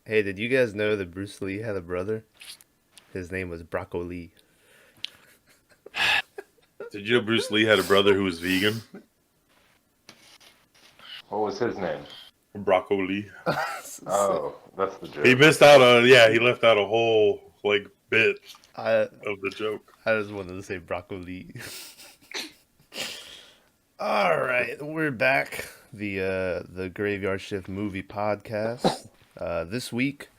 Hey, did you guys know that Bruce Lee had a brother? His name was Broccoli. Did you know Bruce Lee had a brother who was vegan? What was his name? Broccoli. Oh, that's the He joke. missed out on, yeah, he left out a whole, bit I of the joke. I just wanted to say broccoli. All right, we're back. The Graveyard Shift movie podcast. This week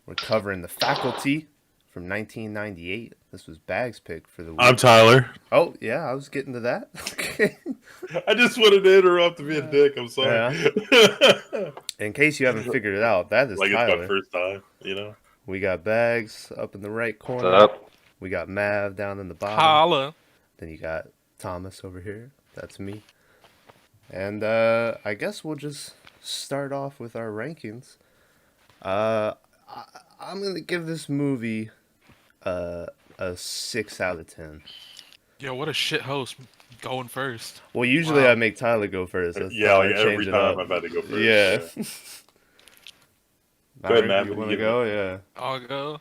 we're covering The Faculty from 1998. This was Bag's pick for the week. I'm Tyler. Oh yeah, I was getting to that. Okay. I just wanted to interrupt to be a dick. I'm sorry. Yeah. In case you haven't figured it out, that is Like Tyler. it's my first time, you know? We got Bags up in the right corner. What's up? We got Mav down in the bottom. Holla. Then you got Thomas over here. That's me. And I guess we'll just start off with our rankings. I'm going to give this movie a 6 out of 10. Yo, what a shit host going first. Well, usually Wow. I make Tyler go first. That's Yeah, how like I change every it time up. I've had to go first. Yeah. Go ahead, Alright, Mav, you what want do to you go? Yeah. I'll go.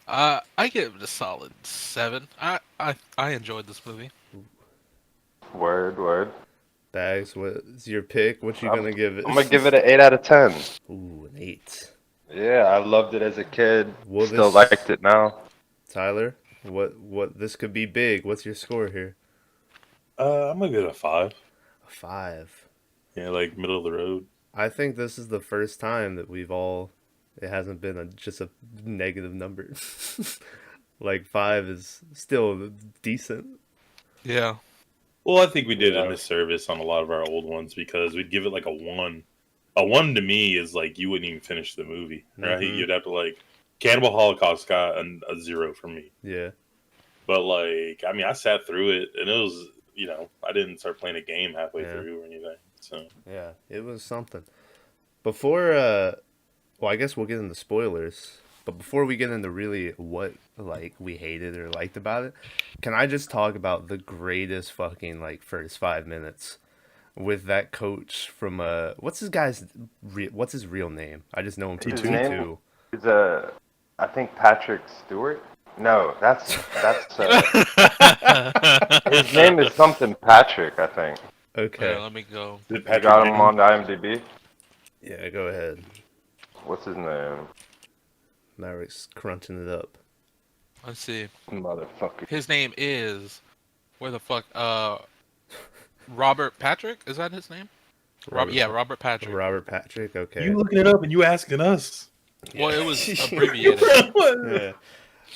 I give it a solid 7. I enjoyed this movie. Word. Bags, what's your pick? What you going to give it? I'm gonna give it an 8 out of 10. Ooh, an 8. Yeah, I loved it as a kid. Well, Still this- liked it now. Tyler, what this could be big. What's your score here? I'm going to give it a 5. A 5. Yeah, like middle of the road. I think this is the first time that it hasn't been just a negative number. Like 5 is still decent. Yeah. Well, I think we did Yeah. a disservice on a lot of our old ones because we'd give it like a 1. A 1 to me is like you wouldn't even finish the movie, right? Mhm. You'd have to like Cannibal Holocaust got a 0 from me. Yeah. But like, I mean, I sat through it and it was, I didn't start playing a game halfway Yeah. through or anything. So Yeah, it was something. Before well, I guess we'll get into spoilers. But before we get into really what like we hated or liked about it, can I just talk about the greatest fucking like first 5 minutes with that coach from what's his real name? I just know him from His T2. name? He's I think Patrick Stewart. No, that's his name is something Patrick, I think. Okay. Yeah, let me go. did You Patrick got him Bateman- on the IMDb. Yeah, go ahead. What's his name? Maverick's crunching it up. Let's see. Motherfucker. His name is where the fuck Robert Patrick? Is that his name? Robert Patrick. Robert Patrick, okay. You looking it up and you asking us? Well, it was abbreviated. Yeah.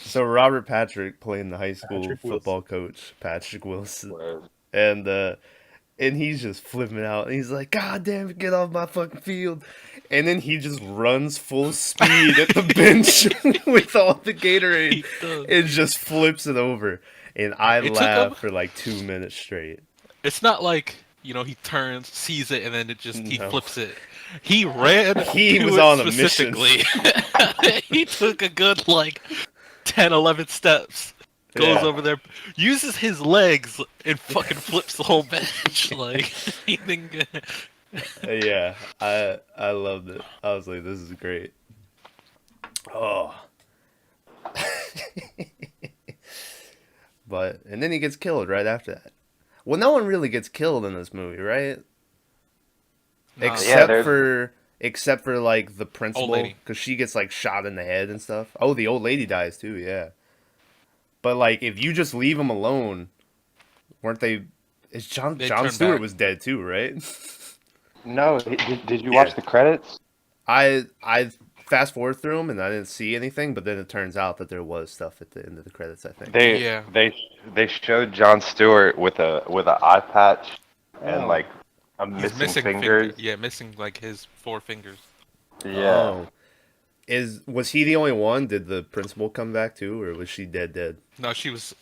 So Robert Patrick playing the high school Patrick Wilson. football coach, Patrick Wilson. Word. And he's just flipping out. And he's like, God damn it, get off my fucking field. And then he just runs full speed at the bench with all the Gatorade He does. and just flips it over. And I It took laughed him- for like 2 minutes straight. It's not like, he turns, sees it, and then he No. flips it. He ran. He to was it on a mission. specifically. He took a good 10, 11 steps. Goes Yeah. over there, uses his legs, and fucking flips the whole bench. Like anything good. Yeah, I loved it. I was like, this is great. Oh. And then he gets killed right after that. Well, no one really gets killed in this movie, right? Nah. Except for like the principal, lady. because she gets like shot in the head and stuff. Oh, the old lady dies too, yeah. But like, if you just leave them alone, weren't they? John They John turn Stewart back. was dead too, right? No, did you watch the credits? I fast forward through them and I didn't see anything, but then it turns out that there was stuff at the end of the credits. I think. They showed Jon Stewart with a eye patch and Oh. like a He's missing fingers. Yeah, missing his 4 fingers. Yeah. Oh. Was he the only one? Did the principal come back too, or was she dead? No, she was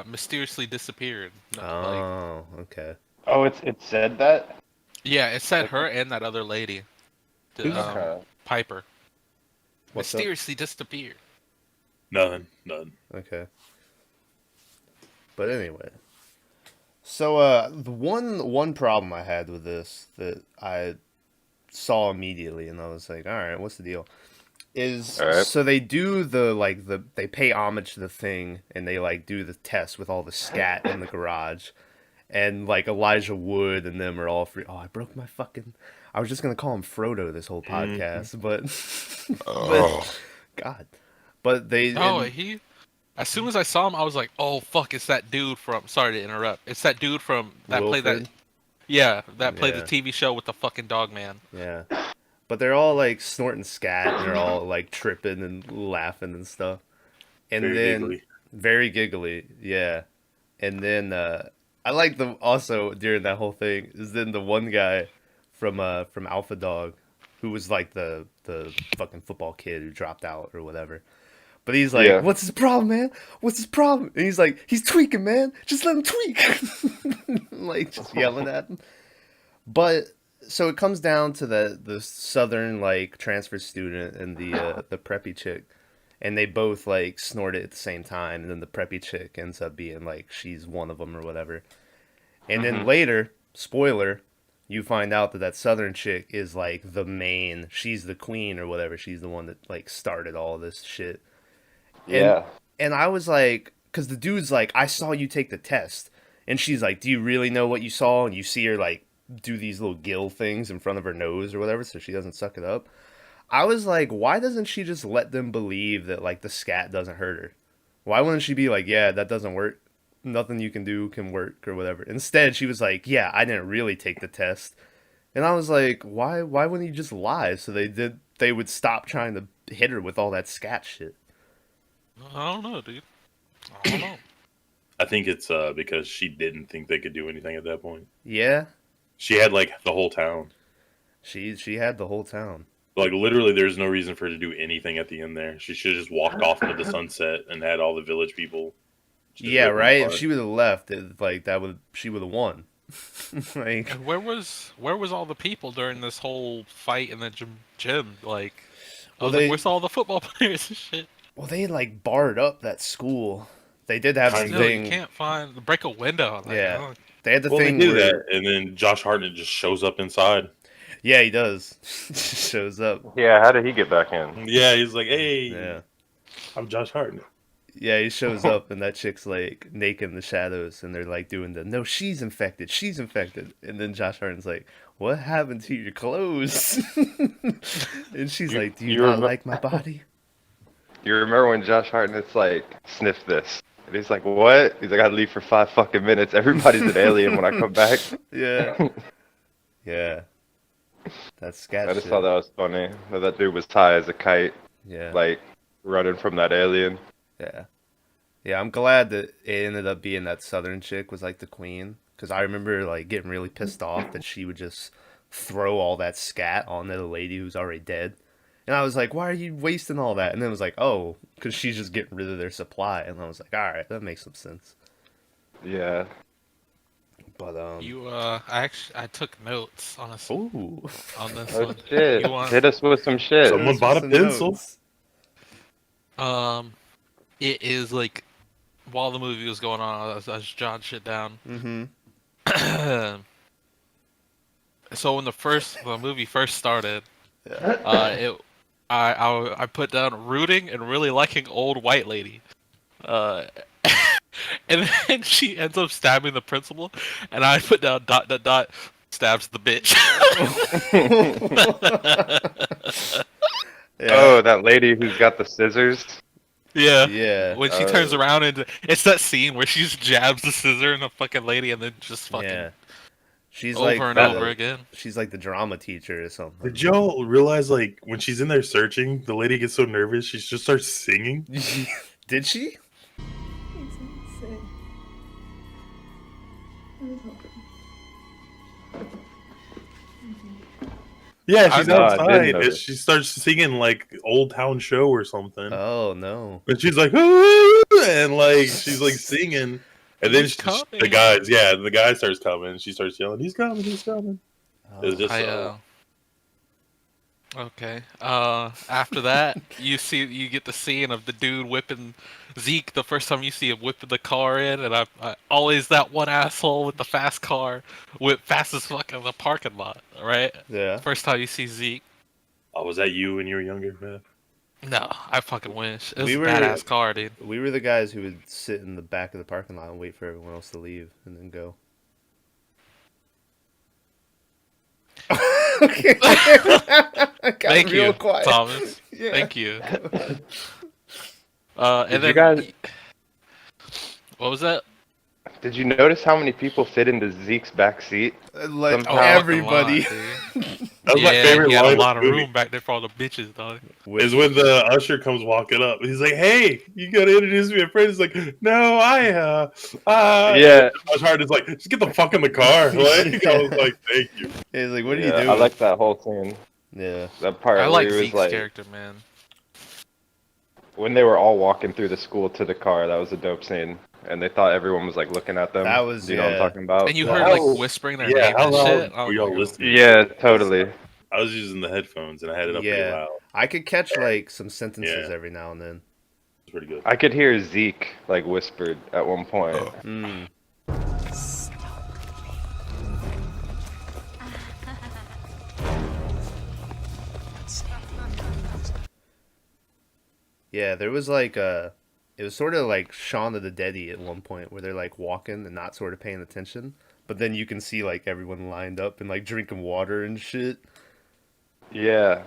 mysteriously disappeared. No, Oh, okay. Oh, it said that. yeah, it said her and that other lady, Okay. Piper, What's up? mysteriously disappeared. None. Okay. But anyway, so the one problem I had with this that I saw immediately, and I was like, all right, what's the deal? is All right. so they do they pay homage to the thing and they like do the test with all the scat in the garage. And like Elijah Wood and them are all free. Oh, I broke my fucking. I was just gonna call him Frodo this whole podcast, but but God, but they Oh, and, he. As soon as I saw him, I was like, "Oh fuck, it's that dude from." Sorry to interrupt. It's that dude from that played that. Wilfred. Yeah, that played the Yeah. TV show with the fucking dog man. Yeah, but they're all like snorting scat and they're all like tripping and laughing and stuff. And Very then giggly. very giggly, yeah. And then I like the also during that whole thing is then the one guy from Alpha Dog who was like the fucking football kid who dropped out or whatever. But he's like, Yeah. "What's his problem, man? What's his problem?" And he's like, "He's tweaking, man. Just let him tweak." Like just yelling at him. But so it comes down to the southern like transfer student and the preppy chick, and they both like snort it at the same time, and then the preppy chick ends up being like she's one of them or whatever. And then later, spoiler, you find out that that southern chick is like the main. She's the queen or whatever. She's the one that like started all this shit. Yeah. And I was like, because the dude's like, I saw you take the test. And she's like, do you really know what you saw? And you see her like do these little gill things in front of her nose or whatever so she doesn't suck it up. I was like, why doesn't she just let them believe that like the scat doesn't hurt her? Why wouldn't she be like, yeah, that doesn't work. Nothing you can do can work or whatever. Instead, she was like, yeah, I didn't really take the test. And I was like, why wouldn't you just lie so they would stop trying to hit her with all that scat shit? I don't know, dude. I don't know. I think it's because she didn't think they could do anything at that point. Yeah, She had like the whole town. she had the whole town. Like literally, there's no reason for her to do anything at the end there. She should have just walked off into the sunset and had all the village people. just Yeah, rip them right. If apart. she would have left, like she would have won. Like, And where was all the people during this whole fight in the gym? Like, I Well, was they- like, where's all the football players and shit? well, they like barred up that school. They did have the Kinda. Still, thing. you can't break a window. Like, Yeah. oh, They had the Well, they thing do where, that, and then Josh Hartnett just shows up inside. yeah, he does. Shows up. Yeah, how did he get back in? Yeah, he's like, "Hey, Yeah, I'm Josh Hartnett." yeah, he shows up, and that chick's like naked in the shadows, and they're like doing the no, she's infected, and then Josh Hartnett's like, what happened to your clothes? And she's You- like, do you you not remem- like my body? You remember when Josh Hartnett's like, sniff this? And he's like, what? He's like, I gotta leave for 5 fucking minutes. Everybody's an alien when I come back. Yeah, yeah. That's scat I just shit. thought that was funny. That dude was high as a kite, Yeah. like running from that alien. Yeah. Yeah, I'm glad that it ended up being that southern chick was like the queen. Because I remember like getting really pissed off that she would just throw all that scat on the lady who's already dead. And I was like, why are you wasting all that? And then it was like, oh, because she's just getting rid of their supply. And I was like, all right, that makes some sense. Yeah. But, I took notes on ooh. on this Oh one. shit. You want- Hit us with some shit. Someone bought a Some pencil. notes. It is like while the movie was going on, I was jotting shit down. Mm-hmm. So when the movie first started, Yeah. I put down rooting and really liking old white lady. And then she ends up stabbing the principal, and I put down ... stabs the bitch. Yeah. Oh, that lady who's got the scissors. Yeah. Yeah. When she turns around and it's that scene where she just jabs the scissor in the fucking lady and then just fucking Yeah. She's over like and the- over again. She's like the drama teacher or something. Did y'all realize, like, when she's in there searching, the lady gets so nervous, she just starts singing? Did she? Yeah, she's No, I outside, didn't and notice. she starts singing, like, Old Town Show or something. Oh no. And she's like, "Ah," and, like, she's, like, singing. And then He's coming. the guy starts coming, and she starts yelling, he's coming, he's coming. It was just, Okay. After that, you get the scene of the dude whipping Zeke the first time you see him whipping the car in, and I always that one asshole with the fast car whip fast as fuck in the parking lot, right? Yeah. First time you see Zeke. oh, was that you when you were younger, man? No, I fucking wish. It was We a were- badass car, dude. We were the guys who would sit in the back of the parking lot and wait for everyone else to leave and then go. Okay. Got Thank real you, quiet. Thomas. Yeah. Thank you. Did And you then, guys- what was that? Did you notice how many people fit into Zeke's back seat? Like Somehow- everybody. That was my favorite he had line a of lot the of movie. room back there for all the bitches, dog. Is when the usher comes walking up. He's like, "Hey, you gotta introduce me." A friend is like, "No, Yeah. Josh Hart is like, "Just get the fuck in the car." Like, I was like, "Thank you." He's like, what are Yeah, you doing? I like that whole scene. Yeah. That part I where like he was Zeke's like, character, man. when they were all walking through the school to the car, that was a dope scene. And they thought everyone was like looking at them. That was- you know what I'm yeah. talking about? And you Well, heard how- like whispering their Yeah, name how and loud shit. were y'all listening? Yeah, totally. I was using the headphones and I had it up pretty Yeah. loud. I could catch like some sentences Yeah. every now and then. It's pretty good. I could hear Zeke like whispered at one point. Mm. Yeah, there was like it was sort of like Shaun of the Deady at one point where they're like walking and not sort of paying attention, but then you can see like everyone lined up and like drinking water and shit. Yeah.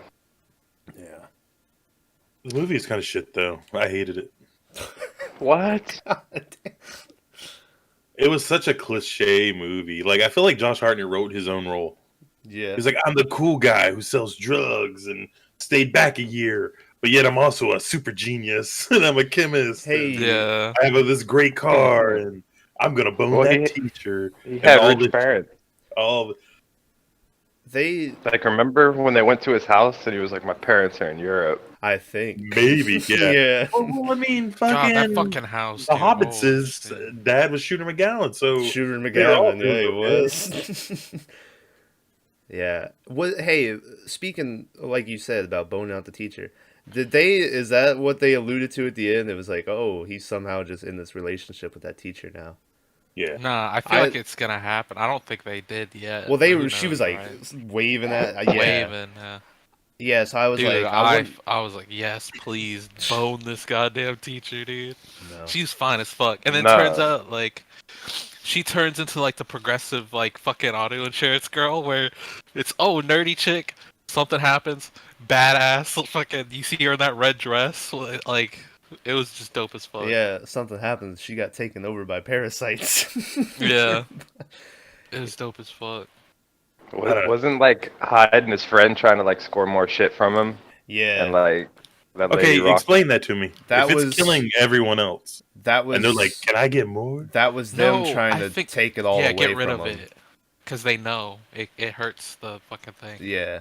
Yeah. The movie is kind of shit though. I hated it. What? It was such a cliche movie. Like I feel like Josh Hartnett wrote his own role. Yeah. He's like, I'm the cool guy who sells drugs and stayed back a year, but yet I'm also a super genius and I'm a chemist. Hey. and Yeah. I have this great car and I'm gonna bone Well, that he- teacher. He and had all rich this- parents. All They, Like, remember when they went to his house and he was like, my parents are in Europe? I think. maybe, yeah. Yeah. Well, I mean, God, that fucking fucking house. the dude. Hobbits' Holy shit. dad was Shooter McGowan, so Shooter they're all McGavin, yeah, he doing okay. was. Yeah. What? Hey, speaking like you said about boning out the teacher, did they? Is that what they alluded to at the end? It was like, oh, he's somehow just in this relationship with that teacher now. yeah. Nah, I feel I- like it's gonna happen. I don't think they did yet. Well, they but were. who She was knows, like right? waving at. Yeah. Waving. Yeah. Yeah. So I was Dude, like, I was like, yes, please bone this goddamn teacher, dude. no. She's fine as fuck. And then Nah. turns out like she turns into like the progressive like fucking auto insurance girl where it's nerdy chick, something happens, badass, fucking you see her in that red dress, like it was just dope as fuck. Yeah. Something happened. She got taken over by parasites. Yeah. It was dope as fuck. Wasn't like Hyde and his friend trying to like score more shit from him? Yeah. And like, that Okay, lady rocked. explain that to me. That if it's was- killing everyone else, That was. and they're like, "Can I get more?" That was them No, trying I to think- take it all yeah, away get rid from of him. it. Because they know it hurts the fucking thing. Yeah.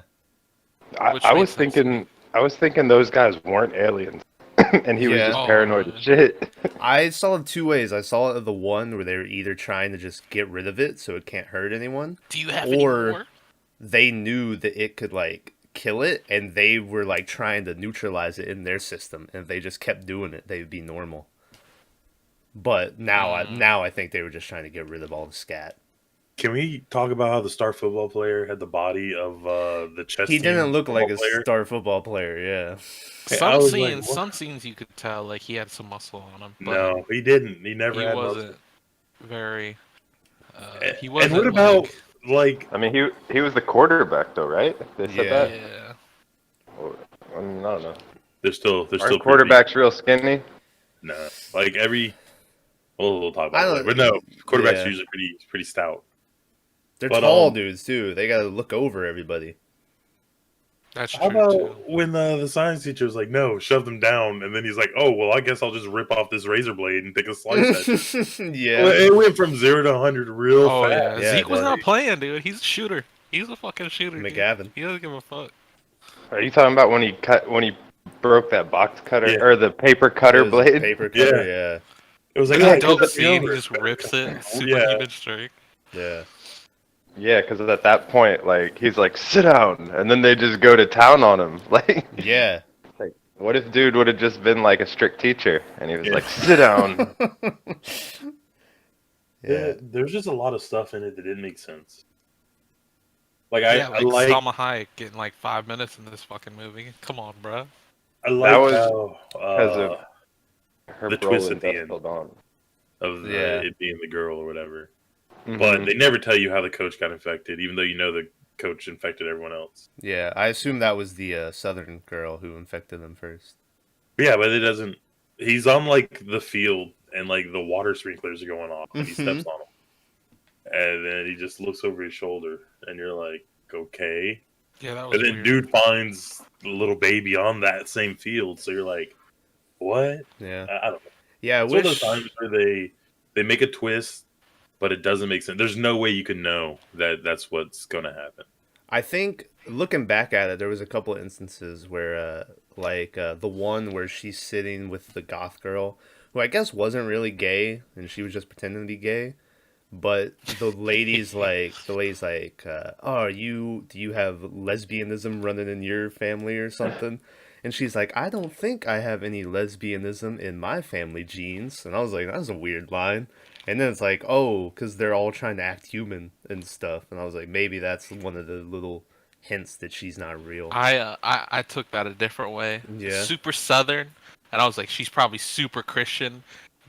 Which I makes was sense. thinking those guys weren't aliens. And he was Yeah. just Oh, paranoid man. as shit. I saw it two ways. I saw it the one where they were either trying to just get rid of it so it can't hurt anyone, Do you have any Or- more? they knew that it could like kill it and they were like trying to neutralize it in their system, and if they just kept doing it, they'd be normal. But now I think they were just trying to get rid of all the scat. Can we talk about how the star football player had the body of the chess? He team didn't look like a football player? star football player, yeah. I Some was scenes, like, what? some scenes you could tell like he had some muscle on him. But No, he didn't. He never he had wasn't very. He And wasn't. what about like, like? I mean, he was the quarterback though, right? They said Yeah. that. yeah. I mean, I don't know. They're still Aren't quarterbacks real skinny? No, like every. We'll talk I about don't- it, but no, quarterbacks yeah. are usually pretty stout. They're But, tall dudes too. They gotta look over everybody. That's How true about too. when the science teacher was like, "No, shove them down," and then he's like, "Oh, well, I guess I'll just rip off this razor blade and take a slice at it." Yeah. Well, it went from 0 to 100 real Oh yeah, fast. Yeah, Zeke was it not does. playing, dude. He's a shooter. He's a fucking shooter. dude. McGavin. He doesn't give a fuck. Are you talking about when he broke that box cutter Yeah. or the paper cutter It was blade? Paper cutter, yeah. It was like, Yeah, "Oh, because Dope it's scene. He over." just rips it. Super Yeah. human strength. Yeah. Yeah, because at that point, like he's like, sit down, and then they just go to town on him. Like, Yeah. what if dude would have just been like a strict teacher, and he was Yeah. like, sit down. Yeah. There's just a lot of stuff in it that didn't make sense. Like Yeah, I like like Salma Hayek getting like 5 minutes in this fucking movie. Come on, bro. I like was how because of her the role twist in at the Dusk end Till Dawn. of Yeah. it being the girl or whatever. But Mhm. they never tell you how the coach got infected, even though you know the coach infected everyone else. Yeah, I assume that was the southern girl who infected them first. Yeah, but it doesn't. He's on like the field, and like the water sprinklers are going off, and he Mhm. steps on them, and then he just looks over his shoulder, and you're like, okay. Yeah, that was And then weird. dude finds the little baby on that same field, so you're like, what? Yeah. I don't know. Yeah, I It's one of those wish. times where they make a twist, but it doesn't make sense. There's no way you can know that that's what's gonna happen. I think looking back at it, there was a couple of instances where, the one where she's sitting with the goth girl, who I guess wasn't really gay, and she was just pretending to be gay. But oh, do you have lesbianism running in your family or something? And she's like, I don't think I have any lesbianism in my family genes. And I was like, that's a weird line. And then it's like, oh, because they're all trying to act human and stuff. And I was like, maybe that's one of the little hints that she's not real. I took that a different way. Yeah. Super Southern, and I was like, she's probably super Christian.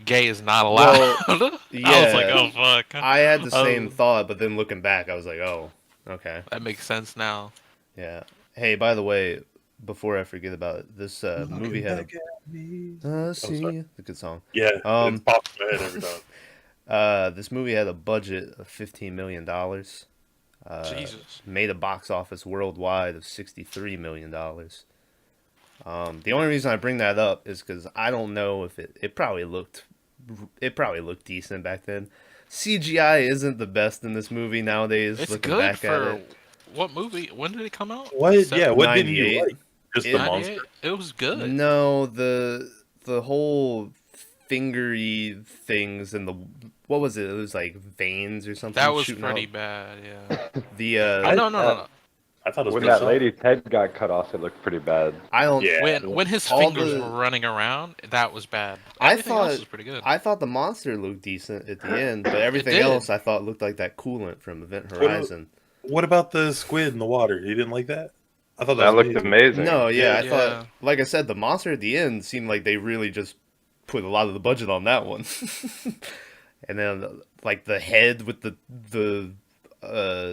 Gay is not allowed. I was like, Yeah, oh fuck. I had the same Oh, thought, but then looking back, I was like, oh, okay. that makes sense now. Yeah. Hey, by the way, before I forget about it, this movie Looking had back at me. a sorry. a good song. Yeah, Um, it's popped in my head every time. This movie had a budget of $15 million. Jesus. Made a box office worldwide of $63 million. The only reason I bring that up is because I don't know if it probably looked decent back then. CGI isn't the best in this movie nowadays. It's Looking good back at for it, what movie? When did it come out? What? Yeah, what didn't you 98. like? Just It- the 98? monster. It was good. no, the whole fingery things and the what was it? It was like veins or something. That was shooting pretty out. bad. Yeah. The Oh, no. I thought it was When pretty that solid. lady's head got cut off, it looked pretty bad. I don't. Yeah. When his All fingers the- were running around, that was bad. I Everything else thought was pretty good. I thought the monster looked decent at the end, but everything did. else I thought looked like that coolant from Event What- Horizon. What about the squid in the water? You didn't like that? I thought That was looked amazing. amazing. No, yeah, I Yeah. thought, like I said, the monster at the end seemed like they really just put a lot of the budget on that one. And then, like the head with the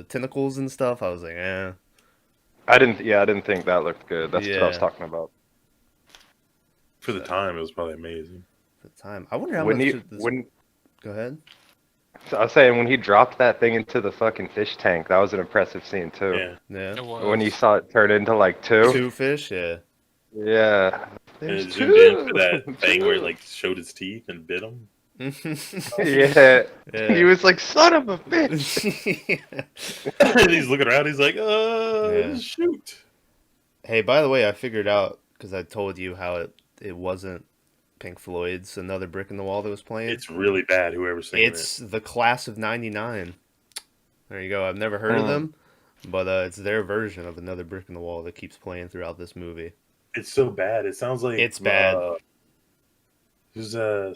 tentacles and stuff, I was like, eh. I didn't think that looked good. That's what I was Yeah. talking about. For the time, it was probably amazing. At the time, I wonder how When much. he This... when Go ahead. I was saying when he dropped that thing into the fucking fish tank, that was an impressive scene too. Yeah. Yeah. It was. When you saw it turn into like two. Two fish, yeah. Yeah. And There's it zoomed in for two. that thing where it like showed his teeth and bit him. Yeah. Yeah. He was like, son of a bitch. And he's looking around. He's like, Yeah. shoot. Hey, by the way, I figured out because I told you how it wasn't Pink Floyd's "Another Brick in the Wall" that was playing. It's really bad. Whoever's singing It's the Class of '99. There you go. I've never heard of Hmm. them, but it's their version of "Another Brick in the Wall" that keeps playing throughout this movie. it's so bad. It sounds like It's bad. Who's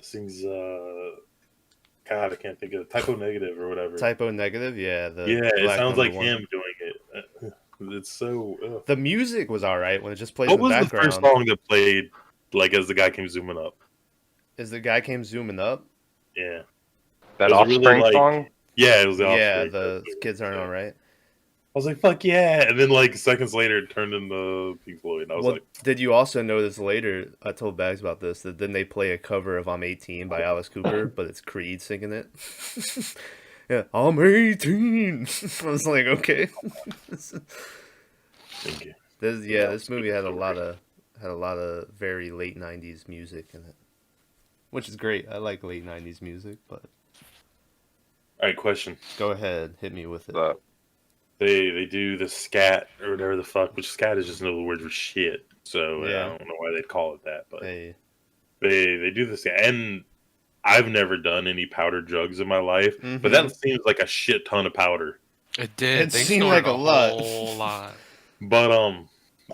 sings? God, I can't think of it. Typo Negative or whatever. Typo Negative, yeah. The Yeah, it Black sounds Number like One. him doing it. It's so. Ugh. The music was all right when it just plays What in the was the background. first song that played like as the guy came zooming up? As the guy came zooming up, Yeah, That It was really Offspring like- song? yeah, it was the yeah, Offspring. the kids aren't all right. I was like, "Fuck yeah!" And then like seconds later, it turned into Pink Floyd. And I was Well, like, did you also notice later? I told Bags about this. That then they play a cover of "I'm 18" by Alice Cooper, but it's Creed singing it. Yeah, I'm 18. I was like, okay. "Thank you." This movie had a lot of very late '90s music in it, which is great. I like late '90s music, but All right, question. go ahead, hit me with it. The, They do the scat or whatever the fuck, which scat is just another word for shit. So Yeah. I don't know why they'd call it that, but Hey, they do this, and I've never done any powdered drugs in my life, Mhm. but that seems like a shit ton of powder. It did. It They seemed snorted like a lot. whole lot. But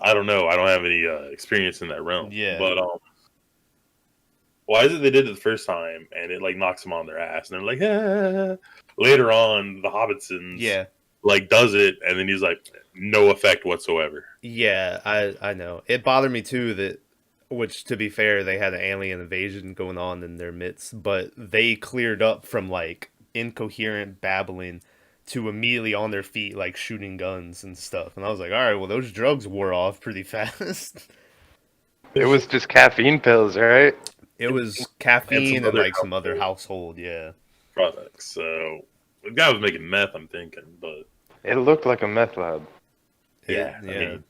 I don't know. I don't have any experience in that realm. Yeah. But why is it they did it the first time and it like knocks them on their ass and they're like, ah. Later on, the Hobbitsons yeah, like does it and then he's like, no effect whatsoever. yeah. I know. It bothered me too that Which, to be fair, they had an alien invasion going on in their midst, but they cleared up from like incoherent babbling to immediately on their feet, like shooting guns and stuff. And I was like, all right, well, those drugs wore off pretty fast. It was just caffeine pills, right? It was And caffeine some and other like some other household household, yeah. products. So the guy was making meth, I'm thinking, but It looked like a meth lab. yeah, Yeah. I mean,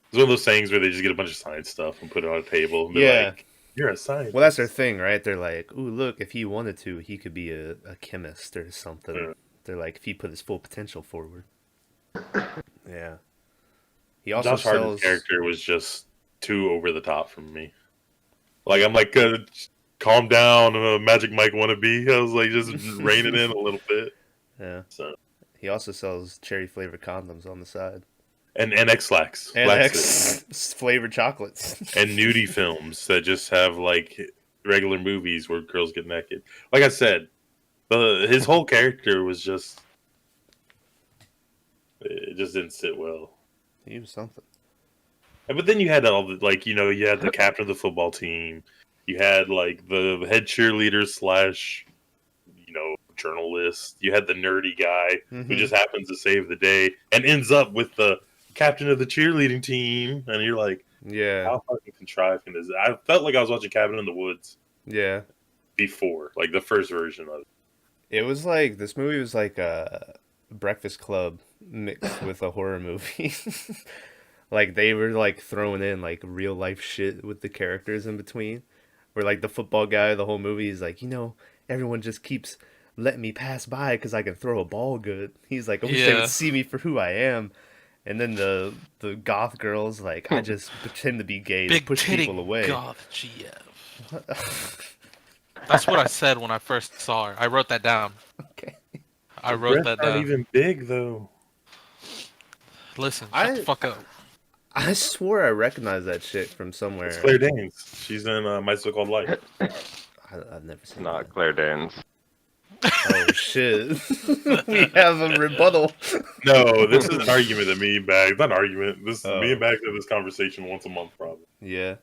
it's one of those things where they just get a bunch of science stuff and put it on a table and be Yeah. like, "You're a scientist." Well, that's their thing, right? They're like, ooh, look, if he wanted to, he could be a chemist or something. Yeah. They're like, if he put his full potential forward. Yeah. He also Josh Hartnett's sells. character was just too over the top for me. Like, I'm like, calm down, Magic Mike wannabe. I was like, just reining in a little bit. Yeah. So, He also sells cherry flavored condoms on the side. and X-Lax. And Laxatives. X flavored chocolates. And nudie films that just have like regular movies where girls get naked. Like I said, his whole character was just it just didn't sit well. He was something. But then you had all the like you had the captain of the football team, you had like the head cheerleader slash journalist, you had the nerdy guy who just happens to save the day and ends up with the captain of the cheerleading team, and you're like, Yeah. how fucking contrived is it? I felt like I was watching Cabin in the Woods Yeah. before, like the first version of it. It was like, this movie was like a Breakfast Club mixed with a horror movie. Like, they were like throwing in like real life shit with the characters in between. Where like the football guy, the whole movie is like, everyone just keeps letting me pass by because I can throw a ball good. He's like, I wish they Yeah. would see me for who I am. And then the goth girl's like, I just pretend to be gay to Big push titty people away. goth GF. That's what I said when I first saw her. I wrote that down. Okay. I wrote Breasts that aren't down. even big though. Listen, shut the fuck up. I swore I recognized that shit from somewhere. It's Claire Danes. She's in My So Called Life. I've never seen Not that. Claire Danes. Oh shit. We have a rebuttal. No, this is an argument that me and Bags. Not an argument. This Oh. me and Bags have this conversation once a month probably. Yeah,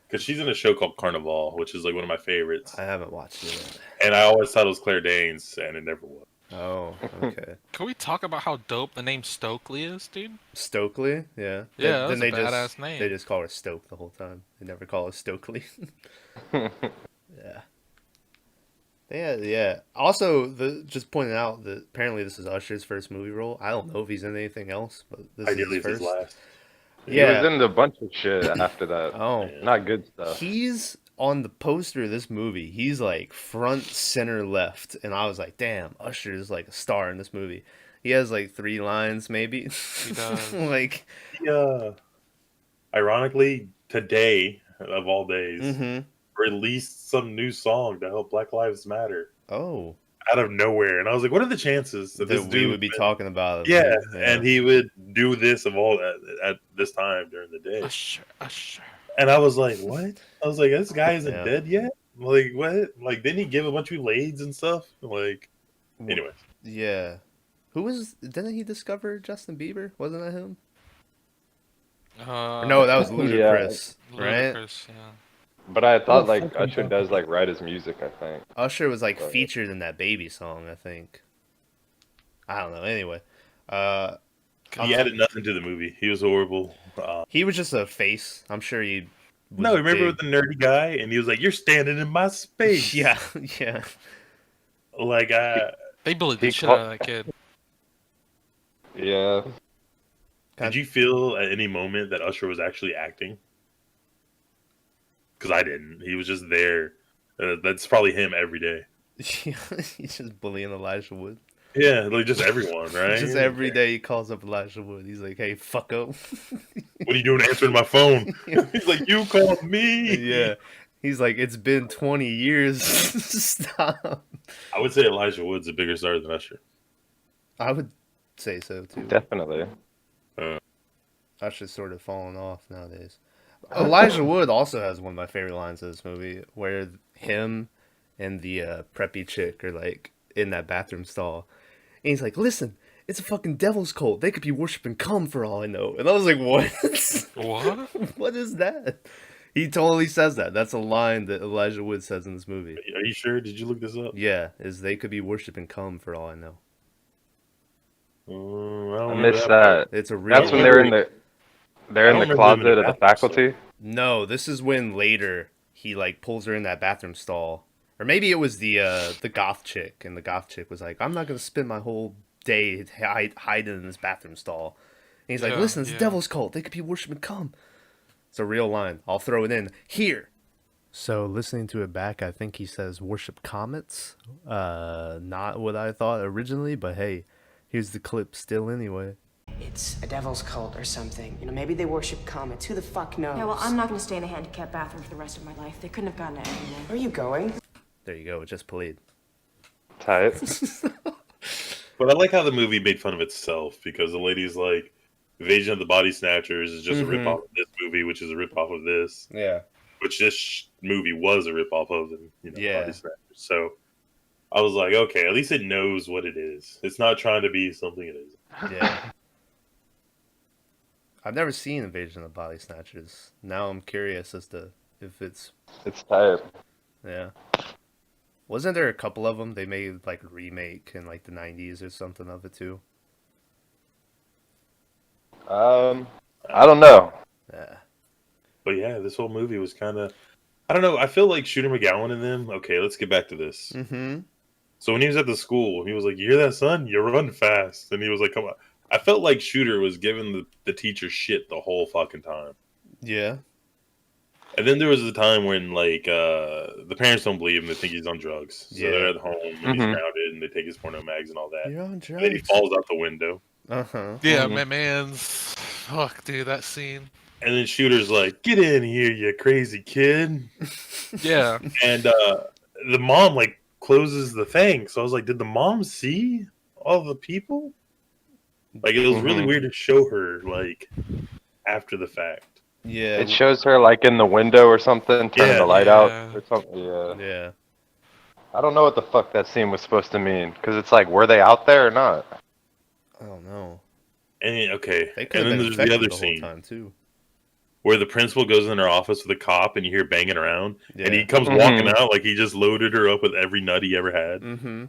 Because she's in a show called Carnival, which is like one of my favorites. I haven't watched it yet. And I always thought it was Claire Danes, and it never was. Oh, okay. Can we talk about how dope the name Stokely is, dude? Stokely, yeah. Yeah, Then that's a they badass just name. they just call her Stoke the whole time. They never call her Stokely. Yeah. Yeah. Also, just pointing out that apparently this is Usher's first movie role. I don't know if he's in anything else, but this Ideally, is it's his his first. last. He Yeah. was in a bunch of shit after that. Oh, Not good stuff. he's on the poster of this movie. He's like front center left, and I was like, damn, Usher is like a star in this movie. He has like 3 lines maybe. He does. Like, Yeah. Ironically, today of all days, mhm. released some new song to help Black Lives Matter Oh, out of nowhere, and I was like, "What are the chances that this that we dude would be talking about it. Yeah, and he would do this at this time during the day. Usher. And I was like, what? I was like, this guy isn't Yeah. dead yet? Like, what? Like, didn't he give a bunch of lades and stuff? Like, anyway. Yeah. Didn't he discover Justin Bieber? Wasn't that him? Or no, that was Ludacris, right? Ludacris, yeah. But I thought like fucking Usher hell. does like write his music, I think. Usher was like Right. featured in that Baby song, I think. I don't know. Anyway, uh, He added nothing to the movie. He was horrible. he was just a face. I'm sure he. Was No, remember big. with the nerdy guy? And he was like, you're standing in my space. Yeah, yeah. Like, They bullied the He shit caught- out of that kid. Yeah. did you feel at any moment that Usher was actually acting? Because I didn't. He was just there. That's probably him every day. Yeah, he's just bullying Elijah Wood. Yeah, like just everyone, right? Just every day he calls up Elijah Wood. He's like, "Hey, fuck up." What are you doing answering my phone? He's like, you called me. Yeah. He's like, "It's been 20 years." Stop. I would say Elijah Wood's a bigger star than Usher. I would say so too. Definitely. Usher's sort of fallen off nowadays. Elijah Wood also has one of my favorite lines of this movie, where him and the preppy chick are like in that bathroom stall, and he's like, "Listen, it's a fucking devil's cult. They could be worshiping cum for all I know." And I was like, "What? What? What is that?" He totally says that. That's a line that Elijah Wood says in this movie. Are you sure? Did you look this up? Yeah, is they could be worshiping cum for all I know. I don't I remember missed part. that. It's a real. That's when I they're remember- they're I in don't the remember them in closet the of the bathroom faculty. No, this is when later he like pulls her in that bathroom stall, or maybe it was the goth chick, and the goth chick was like, "I'm not gonna spend my whole day hiding in this bathroom stall." And he's like, Yeah, "Listen, it's yeah. a devil's cult. They could be worshiping cum." It's a real line. I'll throw it in here. So listening to it back, I think he says worship comets. Not what I thought originally, but hey, here's the clip still anyway. It's a devil's cult or something. You know, maybe they worship comets. Who the fuck knows? Yeah, well, I'm not gonna stay in a handicapped bathroom for the rest of my life. They couldn't have gotten it anyway. Where are you going? There you go. It just played. Tight. But I like how the movie made fun of itself because the lady's like, Invasion of the Body Snatchers is just a ripoff of this movie, which is a ripoff of this, Yeah. which this movie was a ripoff of, and Yeah. Body Snatchers. So I was like, okay, at least it knows what it is. It's not trying to be something it isn't. Yeah. I've never seen Invasion of the Body Snatchers. Now I'm curious as to if it's It's tight. yeah. Wasn't there a couple of them they made like a remake in like the 90s or something of it too? I don't know. Yeah. But yeah, this whole movie was kind of, I don't know. I feel like Shooter McGowan and them. Okay, let's get back to this. Mm-hmm. So when he was at the school, he was like, "You hear that, son? You run fast." And he was like, "Come on." I felt like Shooter was giving the teacher shit the whole fucking time. Yeah. And then there was a time when like the parents don't believe him; they think he's on drugs. So Yeah. they're at home and he's Mhm. grounded, and they take his porno mags and all that. You're on And then he drugs. falls out the window, Uh-huh. Yeah, Mhm. my man's. Fuck, dude, that scene. and then Shooter's like, "Get in here, you crazy kid!" Yeah. And the mom like closes the thing. So I was like, "Did the mom see all the people?" Like it was really Mhm. weird to show her like after the fact. Yeah. It shows her like in the window or something, turning Yeah. the light Yeah. out or something. Yeah. Yeah. I don't know what the fuck that scene was supposed to mean because it's like, were they out there or not? I don't know. And okay, They could and have then been there's the infected other the whole scene time too. where the principal goes in her office with a cop, and you hear banging around, and he Yeah. comes Mhm. walking out like he just loaded her up with every nut he ever had. Mm-hmm.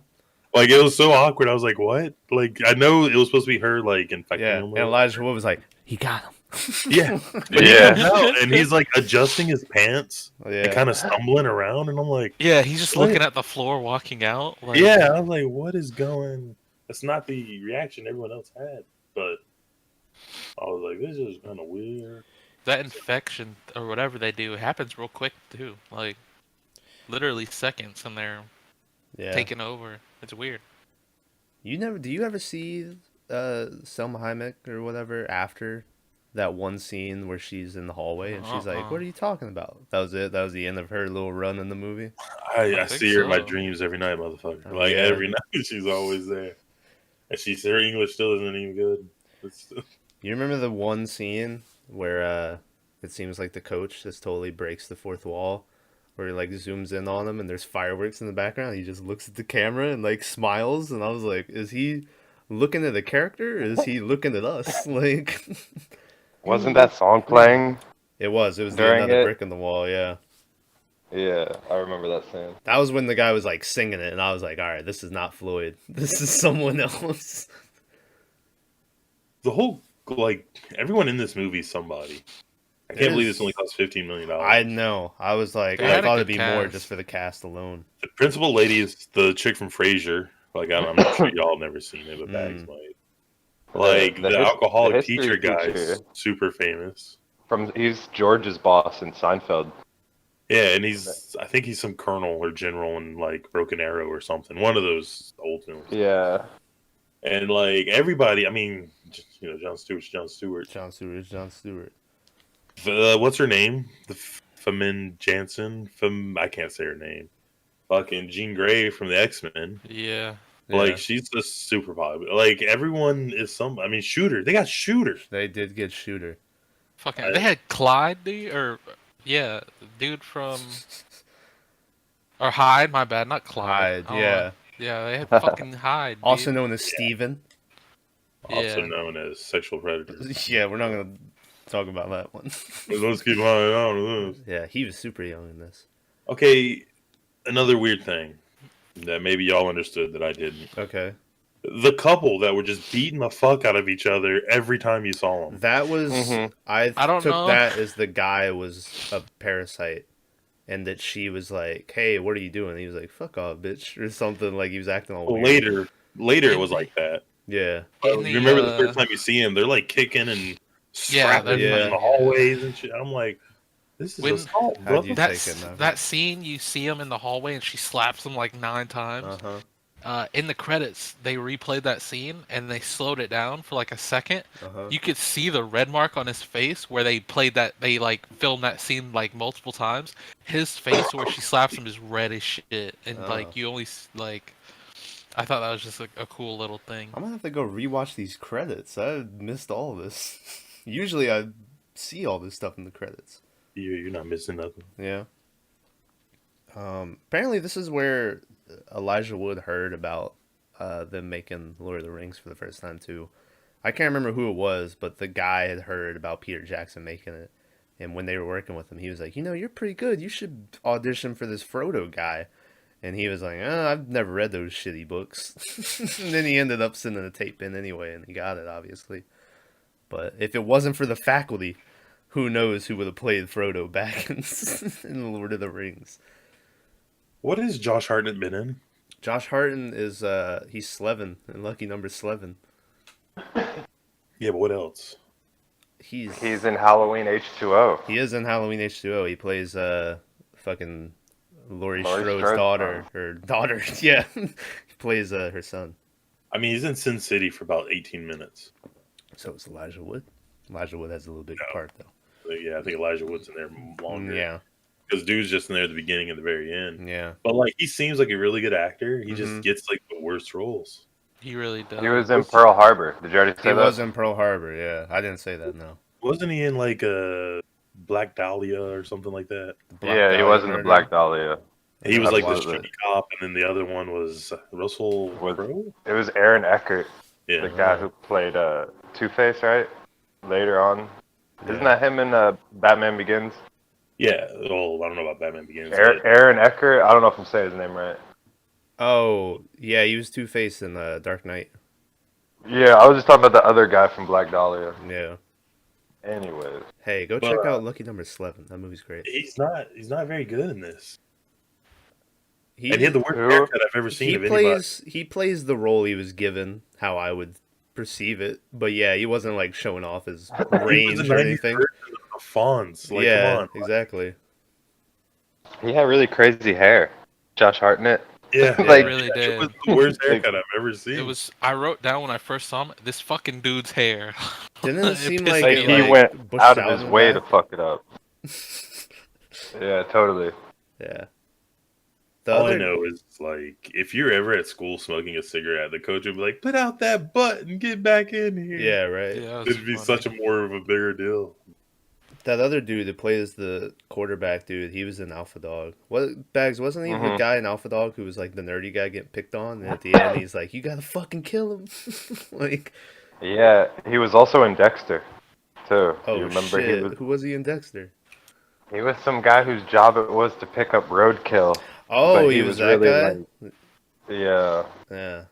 Like it was so awkward. I was like, "What?" Like I know it was supposed to be her like infecting Yeah. him. And Elijah Wood was like, he got him. Yeah, Yeah. and he's like adjusting his pants and Yeah. kind of stumbling around, and I'm like, Yeah, he's just What? looking at the floor, walking out. Like, "Yeah," I was like, "What is going?" That's not the reaction everyone else had, but I was like, "This is kind of weird." that infection or whatever they do happens real quick too. Like, literally seconds, and they're Yeah. taking over. It's weird. Do you ever see Selma Hayek or whatever after that one scene where she's in the hallway and she's like, Uh-uh. "What are you talking about?" That was it. That was the end of her little run in the movie. I think see her in my so. dreams every night, motherfucker. Oh, Like yeah. every night, she's always there, and her English still isn't even good. It's You remember the one scene where it seems like the coach just totally breaks the fourth wall, where he like zooms in on him and there's fireworks in the background. He just looks at the camera and like smiles, and I was like, is he looking at the character or is he looking at us? Like, Wasn't that song playing? it was the During another it? brick in the wall. Yeah, Yeah, I remember that scene. that was when the guy was like singing it, and I was like, all right, this is not Floyd. This is someone else. the whole like everyone in this movie is somebody. I It can't believe is. this only cost $15 million. I know. I was like, They I had a thought good it'd be more cast. just for the cast alone. The principal lady is the chick from Frasier. Like I'm not sure y'all have never seen it, but Bags might. Like the alcoholic history teacher guy teacher. is super famous. He's George's boss in Seinfeld. Yeah, and I think he's some colonel or general in like Broken Arrow or something. One of those old films. Yeah. And like everybody, I mean, Jon Stewart's Jon Stewart. Jon Stewart is Jon Stewart. What's her name? The Femin Jansen. I can't say her name. Fucking Jean Grey from the X-Men. Yeah. Like Yeah. she's just super popular. Like everyone is I mean, Shooter. They got Shooter. They did get Shooter. Fucking. They had Clyde, dude, or yeah, the dude from or Hyde. My bad, not Clyde. Hyde, yeah. Yeah, they had fucking Hyde. Also dude. known as Steven. Also Yeah. known as sexual predators. Yeah, we're not gonna talking about that one. Let's keep on. Yeah, he was super young in this. Okay, another weird thing that maybe y'all understood that I didn't. Okay. The couple that were just beating the fuck out of each other every time you saw them. That was I I don't took know. that as the guy was a parasite, and that she was like, "Hey, what are you doing?" And he was like, "Fuck off, bitch," or something. Like he was acting all weird. Later it was like that. Yeah. But In you remember the the, first time you see him, they're like kicking and Yeah, scrapping they're in the fighting. hallways and shit. I'm like, this is When- assault, How'd brother. you take it, Nava? that scene, you see him in the hallway and she slaps him like 9 times. Uh-huh. In the credits, they replayed that scene and they slowed it down for like a second. Uh-huh. You could see the red mark on his face where they played that. They like filmed that scene like multiple times. His face where she slaps him is red as shit, and Oh. like you only like. I thought that was just a cool little thing. I'm gonna have to go rewatch these credits. I missed all of this. Usually I see all this stuff in the credits. You're not missing nothing. Yeah. Apparently this is where Elijah Wood heard about them making Lord of the Rings for the first time too. I can't remember who it was, but the guy had heard about Peter Jackson making it. And when they were working with him, he was like, you're pretty good. You should audition for this Frodo guy. And he was like, I've never read those shitty books. And then he ended up sending the tape in anyway, and he got it, obviously. But if it wasn't for the faculty, who knows who would have played Frodo back in Lord of the Rings. What has Josh Hartnett been in? Josh Hartnett is, he's Slevin, in Lucky Number Slevin. Yeah, but what else? He's in Halloween H2O. He is in Halloween H2O. He plays, fucking Laurie Strode's Strode's daughter. Her daughter, yeah. He plays, her son. I mean, he's in Sin City for about 18 minutes. So it's Elijah Wood. Elijah Wood has a little big part, though. But yeah, I think Elijah Wood's in there longer. Yeah, Because dude's just in there at the beginning and the very end. yeah. But like, he seems like a really good actor. He Mhm. just gets like the worst roles. He really does. He was in Pearl Harbor. Did you already say He that? was in Pearl Harbor, yeah. I didn't say that, no. Wasn't he in like a Black Dahlia or something like that? The Black Yeah, he Dahlia was in the murder. Black Dahlia. He was That like the was it. street cop, and then the other one was Russell Was- Crowe. It was Aaron Eckhart, Yeah, the guy who played Two-Face, right? Later on. Isn't Yeah. that him in Batman Begins? yeah. Well, I don't know about Batman Begins. but Aaron Eckhart? I don't know if I'm saying his name right. Oh, yeah, he was Two-Face in Dark Knight. Yeah, I was just talking about the other guy from Black Dahlia. Yeah. Anyways. Hey, go But, check out Lucky Number 11. That movie's great. he's not very good in this. He, And he had the worst Who? haircut I've ever seen he of anybody. plays the role he was given, how I would perceive it. But yeah, he wasn't like showing off his He range was a or 90s anything. version of Fonz. Like, Yeah, come on. exactly. He had really crazy hair. Josh Hartnett. Yeah, Like- really it did. was the worst haircut I've ever seen. It was. I wrote down when I first saw him. This fucking dude's hair. Didn't it seem pissed like Like, me it, he off. went bushed out of out his in way the to back? fuck it up. Yeah, totally. Yeah. The All I other, know is, like, if you're ever at school smoking a cigarette, the coach would be like, "Put out that butt and get back in here." yeah, right. Yeah, it was It'd be funny. such a more of a bigger deal. That other dude that plays the quarterback dude, he was in Alpha Dog. What Bags wasn't he the Mhm. guy in Alpha Dog who was like the nerdy guy getting picked on, and at the end he's like, "You gotta fucking kill him." Like, Yeah, he was also in Dexter, too. oh You remember shit, who was he in Dexter? he was some guy whose job it was to pick up roadkill. Oh, But he he was was that really, guy. Yeah, Yeah,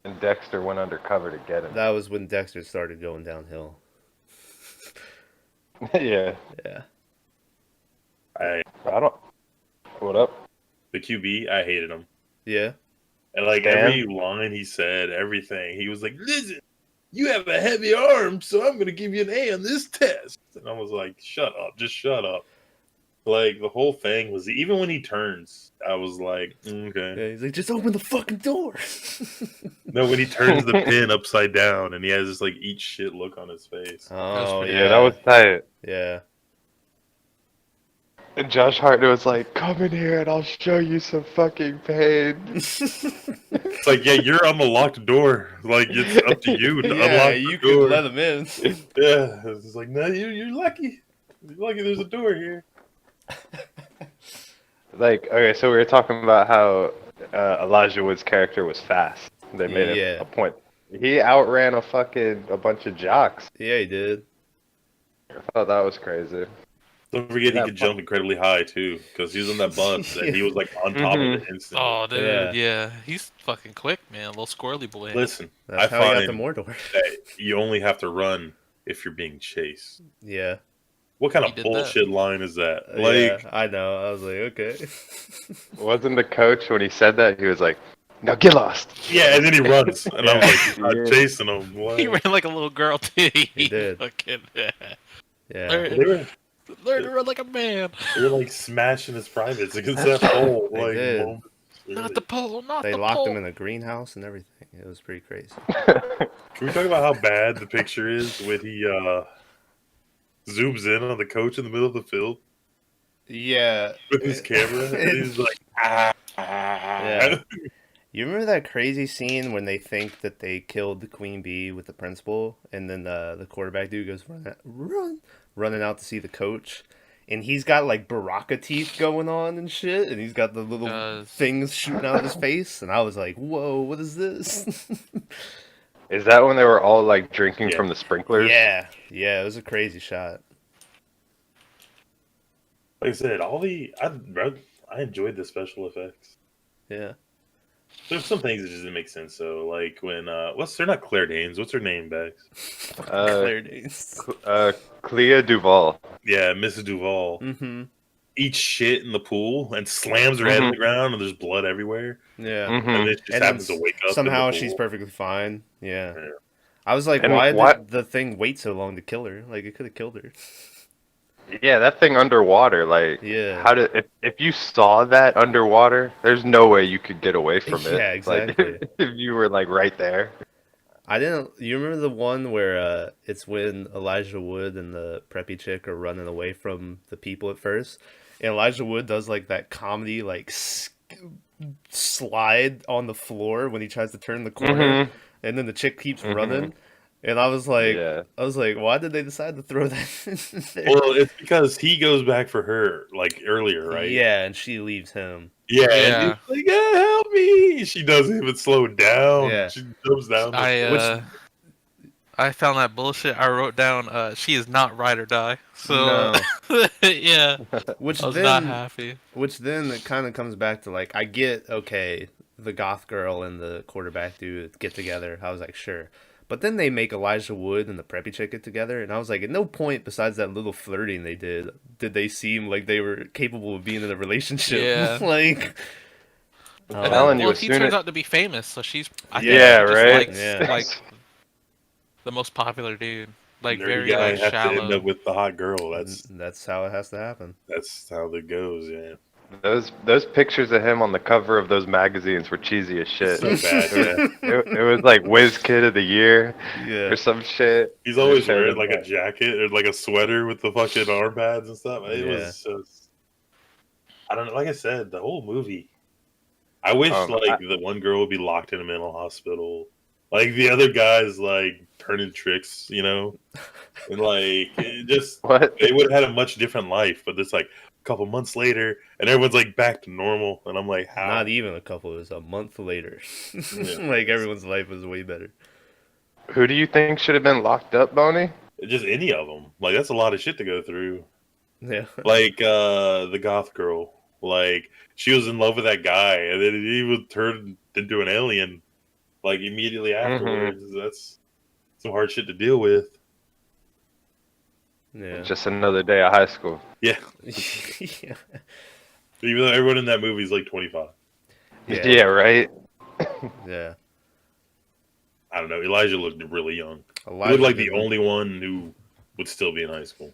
and Dexter went undercover to get him. that was when Dexter started going downhill. Yeah, Yeah, I I don't. What up? the QB, I hated him. yeah. And like Dan? every line he said, everything, he was like, "Listen, you have a heavy arm, so I'm gonna give you an A on this test." And I was like, "Shut up, just shut up." Like the whole thing was, even when he turns, I was like, "Okay." Yeah, he's like, just open the fucking door. No, when he turns the pin upside down and he has this like eat shit look on his face. Oh pretty- yeah, Yeah, that was tight. yeah. And Josh Hartnett was like, "Come in here and I'll show you some fucking pain." It's like, yeah, you're on the locked door. Like it's up to you to Yeah, unlock you the could door. let him in. Yeah, it's like, no, you're lucky. You're lucky. There's a door here. Like, okay, so we were talking about how Elijah Wood's character was fast. They made Yeah. a point. He outran a bunch of jocks. Yeah, he did. I thought that was crazy. Don't forget he That could jump incredibly high too, because he was on that bus and he was like on top of it instantly. Oh, dude, Yeah. yeah. He's fucking quick, man. Little squirrely boy. Listen, That's I how he got the find Mordor. that you only have to run if you're being chased. Yeah. What kind He of did bullshit line is that? Yeah, Like, I know. I was like, okay. Wasn't the coach when he said that? He was like, "Now get lost." yeah, and then he runs, and I'm Yeah. like, he's not Yeah. chasing him. What? He ran like a little girl too. He did. Fucking, Yeah. They learn to run like a man. were like smashing his privates against that pole. They Like, did. moments. Not the pole. Not They the locked pole. him in a greenhouse and everything. It was pretty crazy. Can we talk about how bad the picture is when he zooms in on the coach in the middle of the field Yeah. with his camera? And he's like, ah. Yeah. You remember that crazy scene when they think that they killed the queen bee with the principal, and then the quarterback dude goes running out to see the coach, and he's got like Baraka teeth going on and shit, and he's got the little Does. things shooting out of his face, and I was like, whoa, what is this? Is that when they were all like drinking Yeah. from the sprinklers? Yeah, it was a crazy shot. Like I said, I enjoyed the special effects. Yeah. There's some things that just didn't make sense. So, like when they're not Claire Danes. What's her name, Bex? Claire Danes. Clea Duvall. Yeah, Mrs. Duval Mm-hmm. eats shit in the pool and slams her head on the ground, and there's blood everywhere. Yeah. Mhm. And it just And happens to wake up. in somehow the she's pool. perfectly fine. Yeah. Yeah. I was like, And why what- did the thing wait so long to kill her? Like, it could have killed her. Yeah, that thing underwater. Like, Yeah. how did if you saw that underwater? There's no way you could get away from it. Yeah, exactly. Like, if you were like right there. I didn't. You remember the one where it's when Elijah Wood and the preppy chick are running away from the people at first, and Elijah Wood does like that comedy like slide on the floor when he tries to turn the corner, Mhm. and then the chick keeps Mhm. running, and I was like, Yeah. why did they decide to throw that in there? Well, it's because he goes back for her like earlier, right? Yeah, and she leaves him. Yeah, Yeah. and he's like, yeah, help me. She doesn't even slow down. Yeah. She jumps down. I found that bullshit. I wrote down, she is not ride or die. So, No. yeah, Which I was then, not happy. Which then it kind of comes back to like, I get, okay, the goth girl and the quarterback dude get together. I was like, sure. But then they make Elijah Wood and the preppy chick get together, and I was like, at no point besides that little flirting they did they seem like they were capable of being in a relationship. Yeah. like, I'm And telling then, you, well, as he soon turns as out to be famous, so she's I think Yeah, just right? likes, Yeah. like the most popular dude, like nerdy very guy like has to end shallow. up with the hot girl. that's how it has to happen. That's how it goes. Yeah, those pictures of him on the cover of those magazines were cheesy as shit. so bad. Yeah. It was like Whiz Kid of the Year Yeah. or some shit. He's always They showed wearing him like a that. jacket or like a sweater with the fucking arm pads and stuff. It Yeah. was just, I don't know. Like I said, the whole movie. I wish the one girl would be locked in a mental hospital, like the other guys like turning tricks, you know, and like it just What? they would have had a much different life. But it's like a couple months later, and everyone's like back to normal, and I'm like, how? Not even a couple, it was a month later. Yeah. Like, everyone's life was way better. Who do you think should have been locked up, Boney? Just any of them. Like that's a lot of shit to go through. Yeah. Like the goth girl, like she was in love with that guy, and then he was turned into an alien, like immediately afterwards. That's some hard shit to deal with. Yeah. Just another day of high school. Yeah, Yeah. even though everyone in that movie is like 25. Yeah, right? Yeah. I don't know. Elijah looked really young. He Elijah looked like the did- only one who would still be in high school.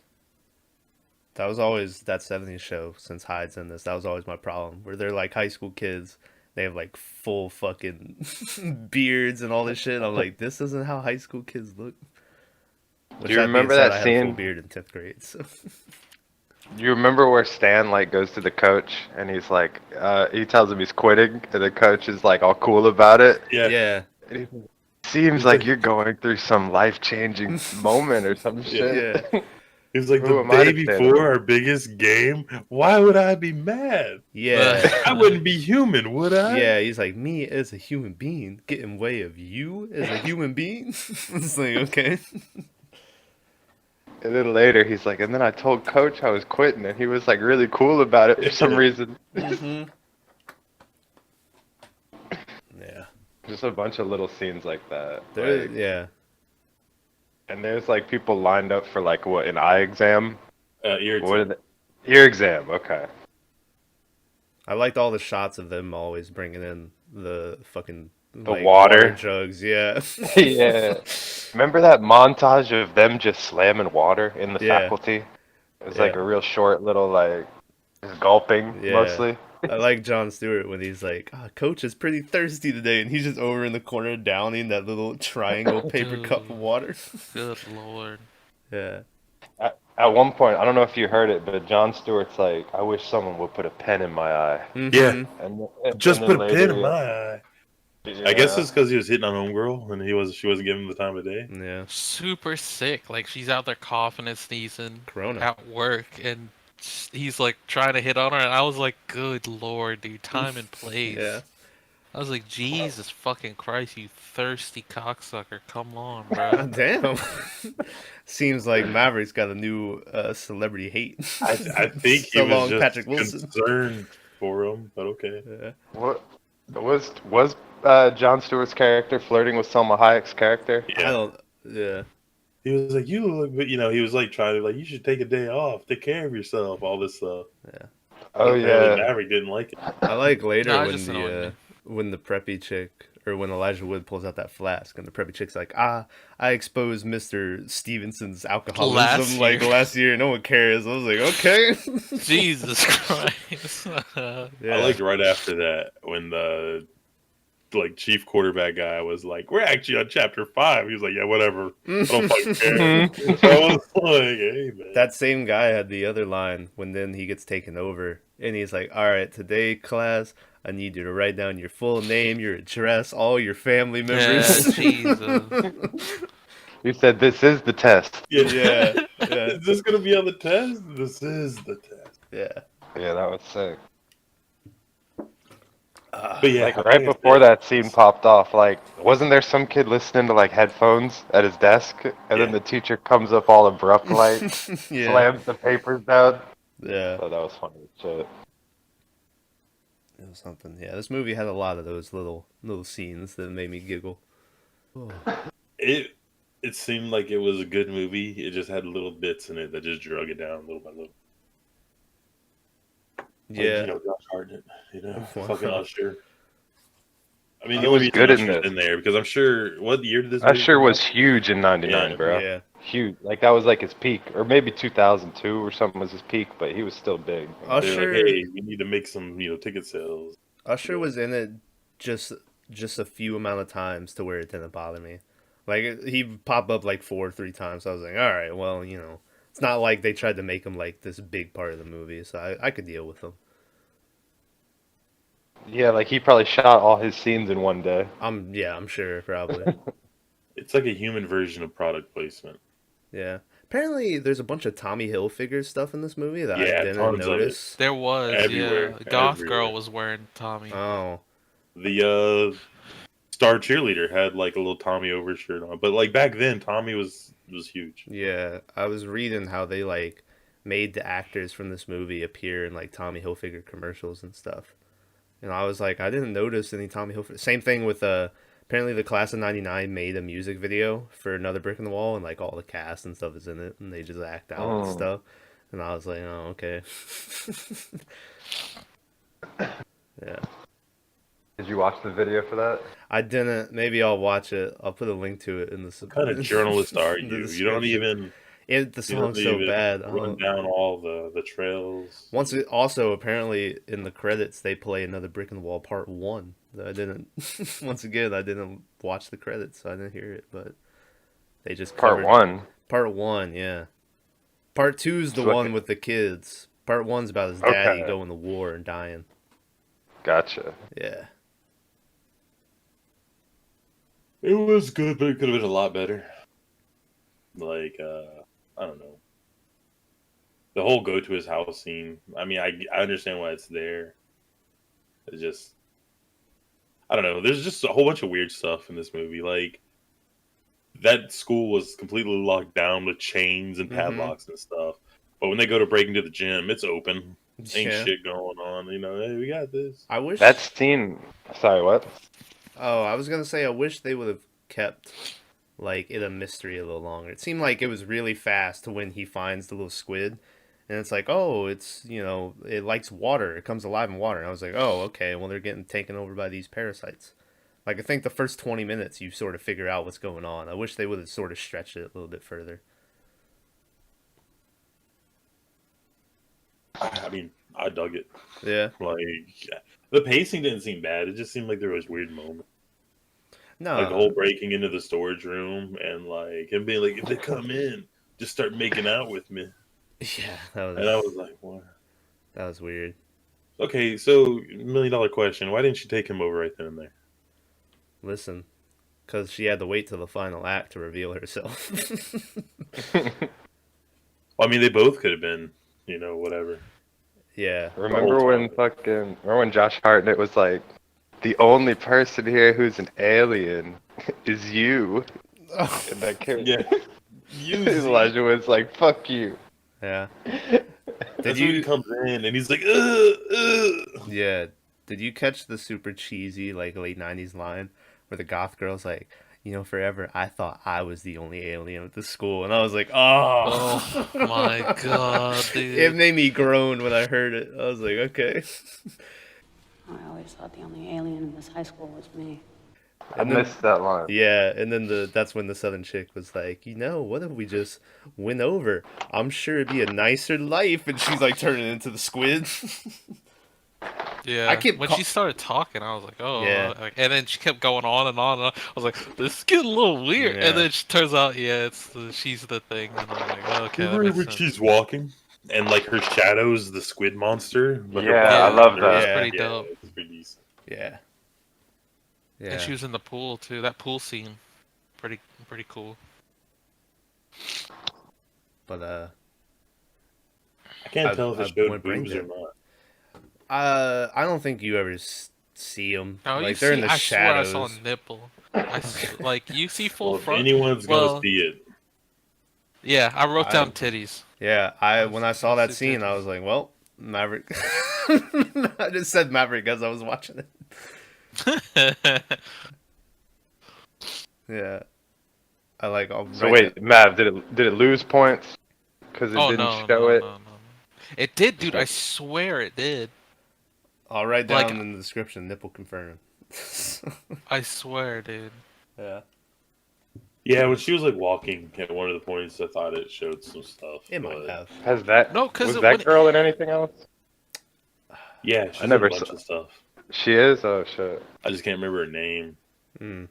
That was always that 70s show since Hyde's in this. That was always my problem. Where they're like high school kids. They have like full fucking beards and all this shit. I'm like, this isn't how high school kids look. Which you that being remember said, that I had a full scene? beard in 10th grade. So. You remember where Stan like goes to the coach and he's like, he tells him he's quitting, and the coach is like all cool about it. Yeah, Yeah. And he's like, seems like you're going through some life-changing moment or some shit. Yeah. he was like Who the am I day to stand before up? our biggest game. Why would I be mad? Yeah. I wouldn't be human, would I? Yeah, he's like, me as a human being get in way of you as a human being. It's like, okay. And then later he's like, and then I told Coach I was quitting, and he was like really cool about it for some reason. Mm-hmm. Yeah. Just a bunch of little scenes like that. There. Like, Yeah. and there's like people lined up for like what, an eye exam? Ear What are exam. they? Ear exam. Okay. I liked all the shots of them always bringing in the fucking The like water. jugs. Yeah. Yeah. Remember that montage of them just slamming water in the Yeah. faculty? It was like Yeah. a real short little like just gulping Yeah. mostly. I like Jon Stewart when he's like, Coach is pretty thirsty today, and he's just over in the corner downing that little triangle paper cup of Dude, water. good lord. Yeah. At one point, I don't know if you heard it, but Jon Stewart's like, I wish someone would put a pen in my eye. Yeah. Mhm. Just And put then a pin later, in my eye. yeah. I guess it's because he was hitting on homegirl and she wasn't giving him the time of day. Yeah. Super sick. Like she's out there coughing and sneezing Corona. at work, and he's like trying to hit on her, and I was like, "Good lord, dude, time and place." Yeah. I was like, "Jesus fucking Christ, you thirsty cocksucker! Come on, bro." Damn. Seems like Maverick's got a new celebrity hate. I think he So was long, just Patrick Wilson. concerned for him, but okay. Yeah. What was Jon Stewart's character flirting with Selma Hayek's character? I Yeah. don't. Yeah. He was like, you look, but he was like trying to like, you should take a day off, take care of yourself, all this stuff. Yeah. Oh Apparently yeah. Maverick didn't like it. I like later No, it when just annoyed me. when the preppy chick or when Elijah Wood pulls out that flask and the preppy chick's like, I exposed Mr. Stevenson's alcoholism like last year. No one cares. I was like, okay. Jesus Christ. Yeah. I liked right after that when the like chief quarterback guy was like, we're actually on chapter 5. He was like, yeah, whatever. I don't fucking care. So I was like, hey man. That same guy had the other line when then he gets taken over and he's like, all right, today class, I need you to write down your full name, your address, all your family Yeah, members. Jesus. You said this is the test. Yeah. Yeah. Is this gonna be on the test? This is the test. Yeah. Yeah, that was sick. But yeah, Like right before that scene popped off, like wasn't there some kid listening to like headphones at his desk, and then the teacher comes up all abrupt, like Yeah. slams the papers down? Yeah. So that was funny as shit. It was something. Yeah, this movie had a lot of those little scenes that made me giggle. it seemed like it was a good movie. It just had little bits in it that just drug it down little by little. Yeah. Like, Josh Hartnett, Wow. fucking Usher. I mean, He the only was reason good in Usher's this. in there because I'm sure. What year did this? That movie sure come was out? huge in '99, Yeah. bro. Yeah. Huge. Like that was like his peak, or maybe 2002 or something was his peak, but he was still big. They're Usher. like, hey, we need to make some, ticket sales. Usher was in it just a few amount of times to where it didn't bother me. Like he'd pop up like 4 or 3 times. So I was like, all right, well, it's not like they tried to make him like this big part of the movie, so I could deal with him. Yeah, like he probably shot all his scenes in one day. I'm sure probably. It's like a human version of product placement. Yeah. Apparently, there's a bunch of Tommy Hilfiger stuff in this movie that Yeah, I didn't tons of it. notice. There was, Everywhere, yeah. Goth everywhere. girl was wearing Tommy. Oh, The star cheerleader had like a little Tommy overshirt on, but like back then, Tommy was huge. yeah. I was reading how they like made the actors from this movie appear in like Tommy Hilfiger commercials and stuff. And I was like, I didn't notice any Tommy Hilfiger. Same thing with apparently the class of '99 made a music video for Another Brick in the Wall, and like all the cast and stuff is in it, and they just act out and stuff. And I was like, oh, okay. Yeah. Did you watch the video for that? I didn't. Maybe I'll watch it. I'll put a link to it in the. What kind of journalist are in the you? You don't description. even. The You don't song's so even bad. run down all the trails. Once it also apparently in the credits they play Another Brick in the Wall Part 1. I didn't. Once again, I didn't watch the credits, so I didn't hear it. But they just Part covered one. Part 1, yeah. Part 2's the So, like, one with the kids. Part 1's about his daddy Okay. going to war and dying. Gotcha. Yeah. It was good, but it could have been a lot better. Like, I don't know. The whole go to his house scene. I mean, I understand why it's there. It's just, I don't know. There's just a whole bunch of weird stuff in this movie. Like, that school was completely locked down with chains and padlocks and stuff. But when they go to break into the gym, it's open. Ain't Yeah. shit going on. You know, hey, we got this. I wish. That scene. Sorry, what? Oh, I was gonna say I wish they would have kept like it a mystery a little longer. It seemed like it was really fast when he finds the little squid, and it's like, oh, it's it likes water. It comes alive in water. And I was like, oh, okay. Well, they're getting taken over by these parasites. Like I think the first 20 minutes you sort of figure out what's going on. I wish they would have sort of stretched it a little bit further. I mean, I dug it. Yeah. Like the pacing didn't seem bad. It just seemed like there was weird moments. No. Like the whole breaking into the storage room and like him being like, if they come in, just start making out with me. Yeah, And I was like, what? that was weird. Okay, so $1 million question: why didn't you take him over right then and there? Listen, because she had to wait till the final act to reveal herself. Well, I mean, they both could have been, whatever. Yeah. Remember when Josh Hartnett was like, the only person here who's an alien is you. And that character. Yeah. Elijah was like, fuck you. Yeah. Did he comes in and he's like, ugh. Yeah. Did you catch the super cheesy like late 90s line where the goth girl's like, forever I thought I was the only alien at the school, and I was like, Oh my god, dude. It made me groan when I heard it. I was like, okay. I always thought the only alien in this high school was me. I missed that line. Yeah, and then that's when the southern chick was like, what if we just went over? I'm sure it'd be a nicer life, and she's like turning into the squid. Yeah, when she started talking, I was like, oh. Yeah. And then she kept going on and on and on. I was like, this is getting a little weird. Yeah. And then it turns out, she's the thing. And I'm like, oh, okay, that Remember makes when sense. she's walking and like her shadow's the squid monster? But her Yeah, I body- love that. That's Yeah. pretty dope. It's pretty decent. Yeah. Yeah. And she was in the pool, too. That pool scene, pretty cool. But, I can't tell if I it showed wouldn't bring boobs or them. not. I don't think you ever see them. No, Like, they're in the I shadows. swear I saw a nipple. Like, you see full Well, if front. anyone's gonna see it, Yeah, I wrote down titties. Yeah, when I saw that see scene, I titties. was like, well, Maverick. I just said Maverick as I was watching it. Yeah. So wait, Mav, did it lose points? Because it didn't show it? No. It did, dude. I swear it did. I'll write down Like- in the description, nipple confirmed. I swear, dude. Yeah. yeah, when she was like walking at one of the points, I thought it showed some stuff. It might but- have. Has that? No, 'cause was it that wouldn't- girl in anything else? Yeah, she's never in a bunch saw- of stuff. She is. Oh shit. I just can't remember her name. Mm.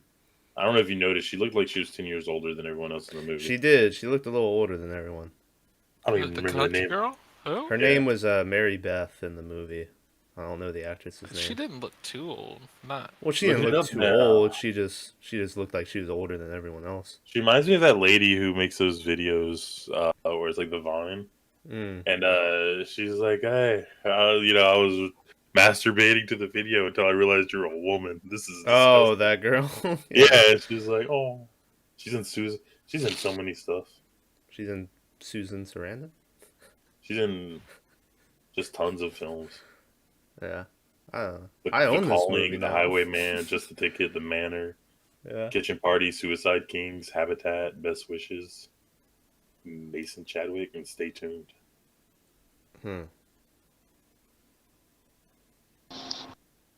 I don't know if you noticed. She looked like she was 10 years older than everyone else in the movie. She did. She looked a little older than everyone. I don't even The remember the country name. girl? Who? Her name was Mary Beth in the movie. I don't know the actress's name. She didn't look too old. Not. Well, she Look didn't it look up too now. old. She just looked like she was older than everyone else. She reminds me of that lady who makes those videos where it's like the Vine. Mm. And she's like, hey, I was masturbating to the video until I realized you're a woman. This is Oh, disgusting." that girl. Yeah, she's like, oh. She's in so many stuff. She's in Susan Sarandon. She's in just tons of films. Yeah. I don't know. The, I own the this Calling, movie The now. Highwayman, Just the Ticket, The Manor, Yeah. Kitchen Party, Suicide Kings, Habitat, Best Wishes, Mason Chadwick, and Stay Tuned. Hmm.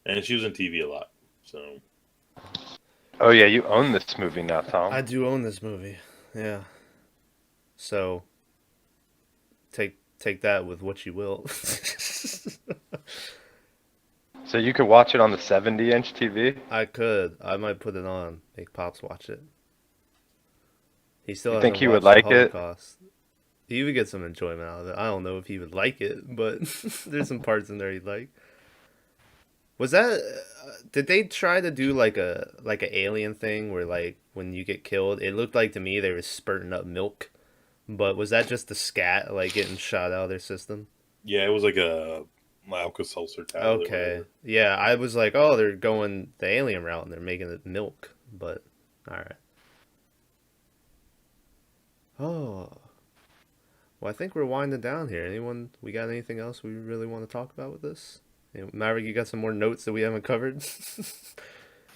And she was in TV a lot. So Oh yeah, you own this movie now, Tom. I do own this movie. Yeah. So take that with what you will. So you could watch it on the 70-inch TV. I could. I might put it on. Make Pops watch it. He still You think hasn't he would watched like it? Holocaust. He would get some enjoyment out of it. I don't know if he would like it, but there's some parts in there he'd like. Was that? Did they try to do like a alien thing where like when you get killed, it looked like to me they were spurting up milk, but was that just the scat like getting shot out of their system? yeah, it was like a Alka-Seltzer tablet. or Okay, whatever. yeah, I was like, oh, they're going the alien route and they're making it milk, but all right. Oh, well, I think we're winding down here. Anyone, we got anything else we really want to talk about with this? Maverick, you got some more notes that we haven't covered?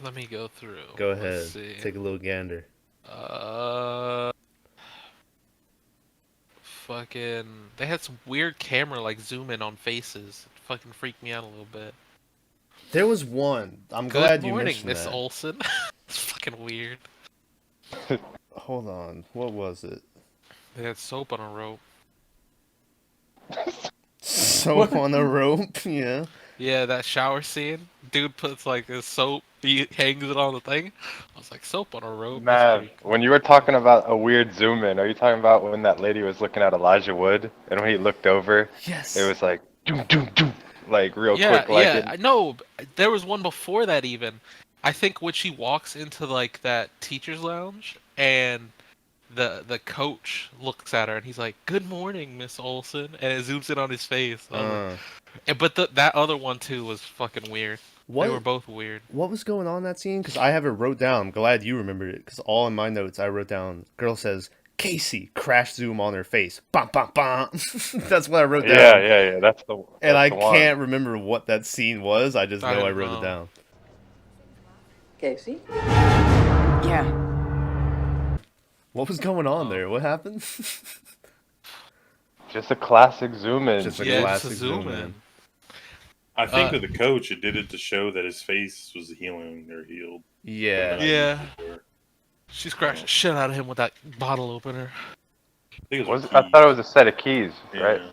Let me go through. Go Let's ahead. see. Take a little gander. Uh, fucking. They had some weird camera like zoom in on faces. It fucking freaked me out a little bit. There was one. I'm Good glad you morning, mentioned Miss that. Olsen. It's fucking weird. Hold on. What was it? They had soap on a rope. Soap on a rope? Yeah. Yeah, that shower scene. Dude puts like his soap, he hangs it on the thing. I was like, soap on a rope. That's Man, pretty cool. when you were talking about a weird zoom in, are you talking about when that lady was looking at Elijah Wood and when he looked over, Yes. it was like doom doom doom, like real Yeah, quick, like yeah. it. I know. There was one before that even. I think when she walks into like that teacher's lounge and the coach looks at her and he's like, "Good morning, Miss Olsen," and it zooms in on his face. I was like, but that other one too was fucking weird. They were What both weird. what was going on in that scene? Because I have it wrote down. I'm glad you remembered it. Because all in my notes I wrote down. Girl says Casey. Crash zoom on her face. Bam bam bam. That's what I wrote Yeah, down. yeah, yeah. And That's I the one. can't remember what that scene was. I just I know I don't wrote it know. down. Casey? Yeah. What was going on there? What happened? Just a classic zoom in. Just a Yeah, classic just a zoom zoom in. in. I think with the coach, it did it to show that his face was healing or healed. Yeah. Yeah. She scratched the shit out of him with that bottle opener. I think it Was was I thought it was a set of keys, right? Yeah.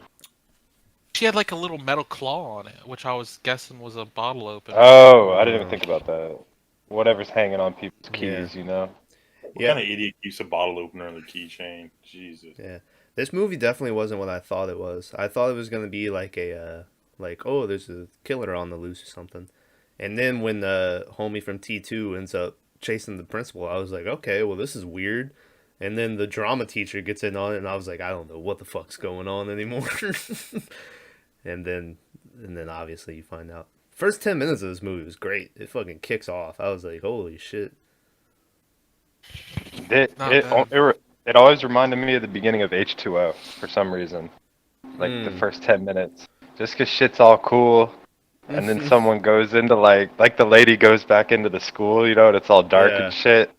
She had like a little metal claw on it, which I was guessing was a bottle opener. Oh, I didn't even think about that. Whatever's hanging on people's Yeah. keys, you know. What kind of idiot keeps a bottle opener on their keychain? Jesus. Yeah. This movie definitely wasn't what I thought it was. I thought it was gonna be like a like, oh, there's a killer on the loose or something. And then when the homie from T2 ends up chasing the principal, I was like, okay, well this is weird. And then the drama teacher gets in on it, and I was like, I don't know what the fuck's going on anymore. and then obviously you find out. First 10 minutes of this movie was great. It fucking kicks off. I was like, holy shit. It Not it, bad. it it always reminded me of the beginning of H2O for some reason. Like the Mm. first 10 minutes. Just 'cause shit's all cool. And then someone goes into like the lady goes back into the school, you know, and it's all dark Yeah. and shit.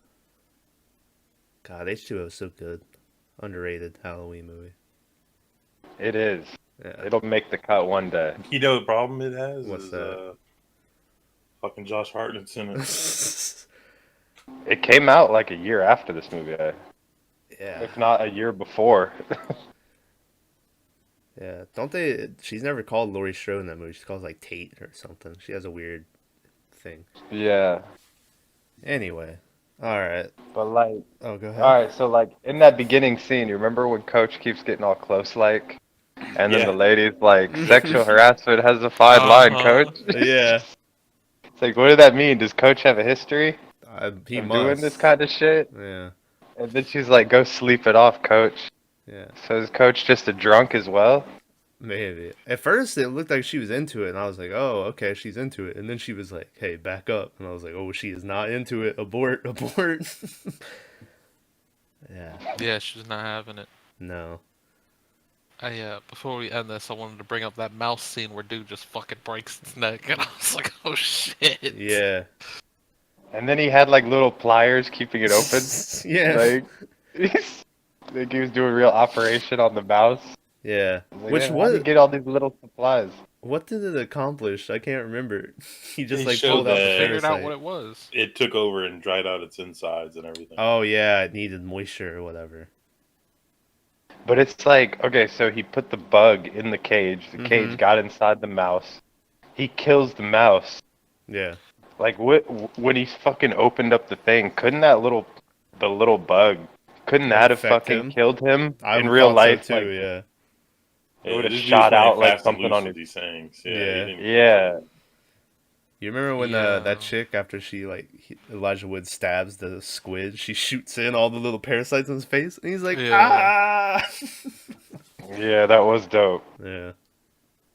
God, H2O is so good. Underrated Halloween movie. It is. Yeah. It'll make the cut one day. You know the problem it has What's is that? fucking Josh Hartnett's in it. It came out like a year after this movie, Yeah. if not a year before. Yeah. Don't they? She's never called Laurie Strode in that movie. She calls like Tate or something. She has a weird thing. Yeah. Anyway. All right. But like, Oh, go ahead. all right, so like in that beginning scene, you remember when Coach keeps getting all close, like, and then Yeah. the lady's like, sexual harassment has a fine line, Uh-huh. Coach. Yeah. It's like, what did that mean? Does Coach have a history He of must. doing this kind of shit? Yeah. And then she's like, go sleep it off, Coach. Yeah. So is Coach just a drunk as well? Maybe. At first, it looked like she was into it, and I was like, "Oh, okay, she's into it." And then she was like, "Hey, back up," and I was like, "Oh, she is not into it. Abort, abort." Yeah. Yeah, she's not having it. No. Before we end this, I wanted to bring up that mouse scene where dude just fucking breaks his neck, and I was like, oh shit. Yeah. And then he had like little pliers keeping it open. Yeah. Like he was doing real operation on the mouse. Yeah. Like, Which man, how do you what? get all these little supplies? What did it accomplish? I can't remember. He just They like showed pulled out the that- Figured out parasite. what it was. It took over and dried out its insides and everything. Oh yeah, it needed moisture or whatever. But it's like, okay, so he put the bug in the cage. The cage Mhm. got inside the mouse. He kills the mouse. Yeah. Like when he fucking opened up the thing, couldn't the little bug, couldn't that have Infect fucking him? killed him I in real thought life? so too. Like, Yeah. it would have this dude's shot playing out like fast and something loose on with your. these things. Yeah. he didn't- Yeah. You remember when Yeah. that chick, after she Elijah Wood stabs the squid, she shoots in all the little parasites in his face, and he's like, Yeah. ah. Yeah, that was dope. Yeah.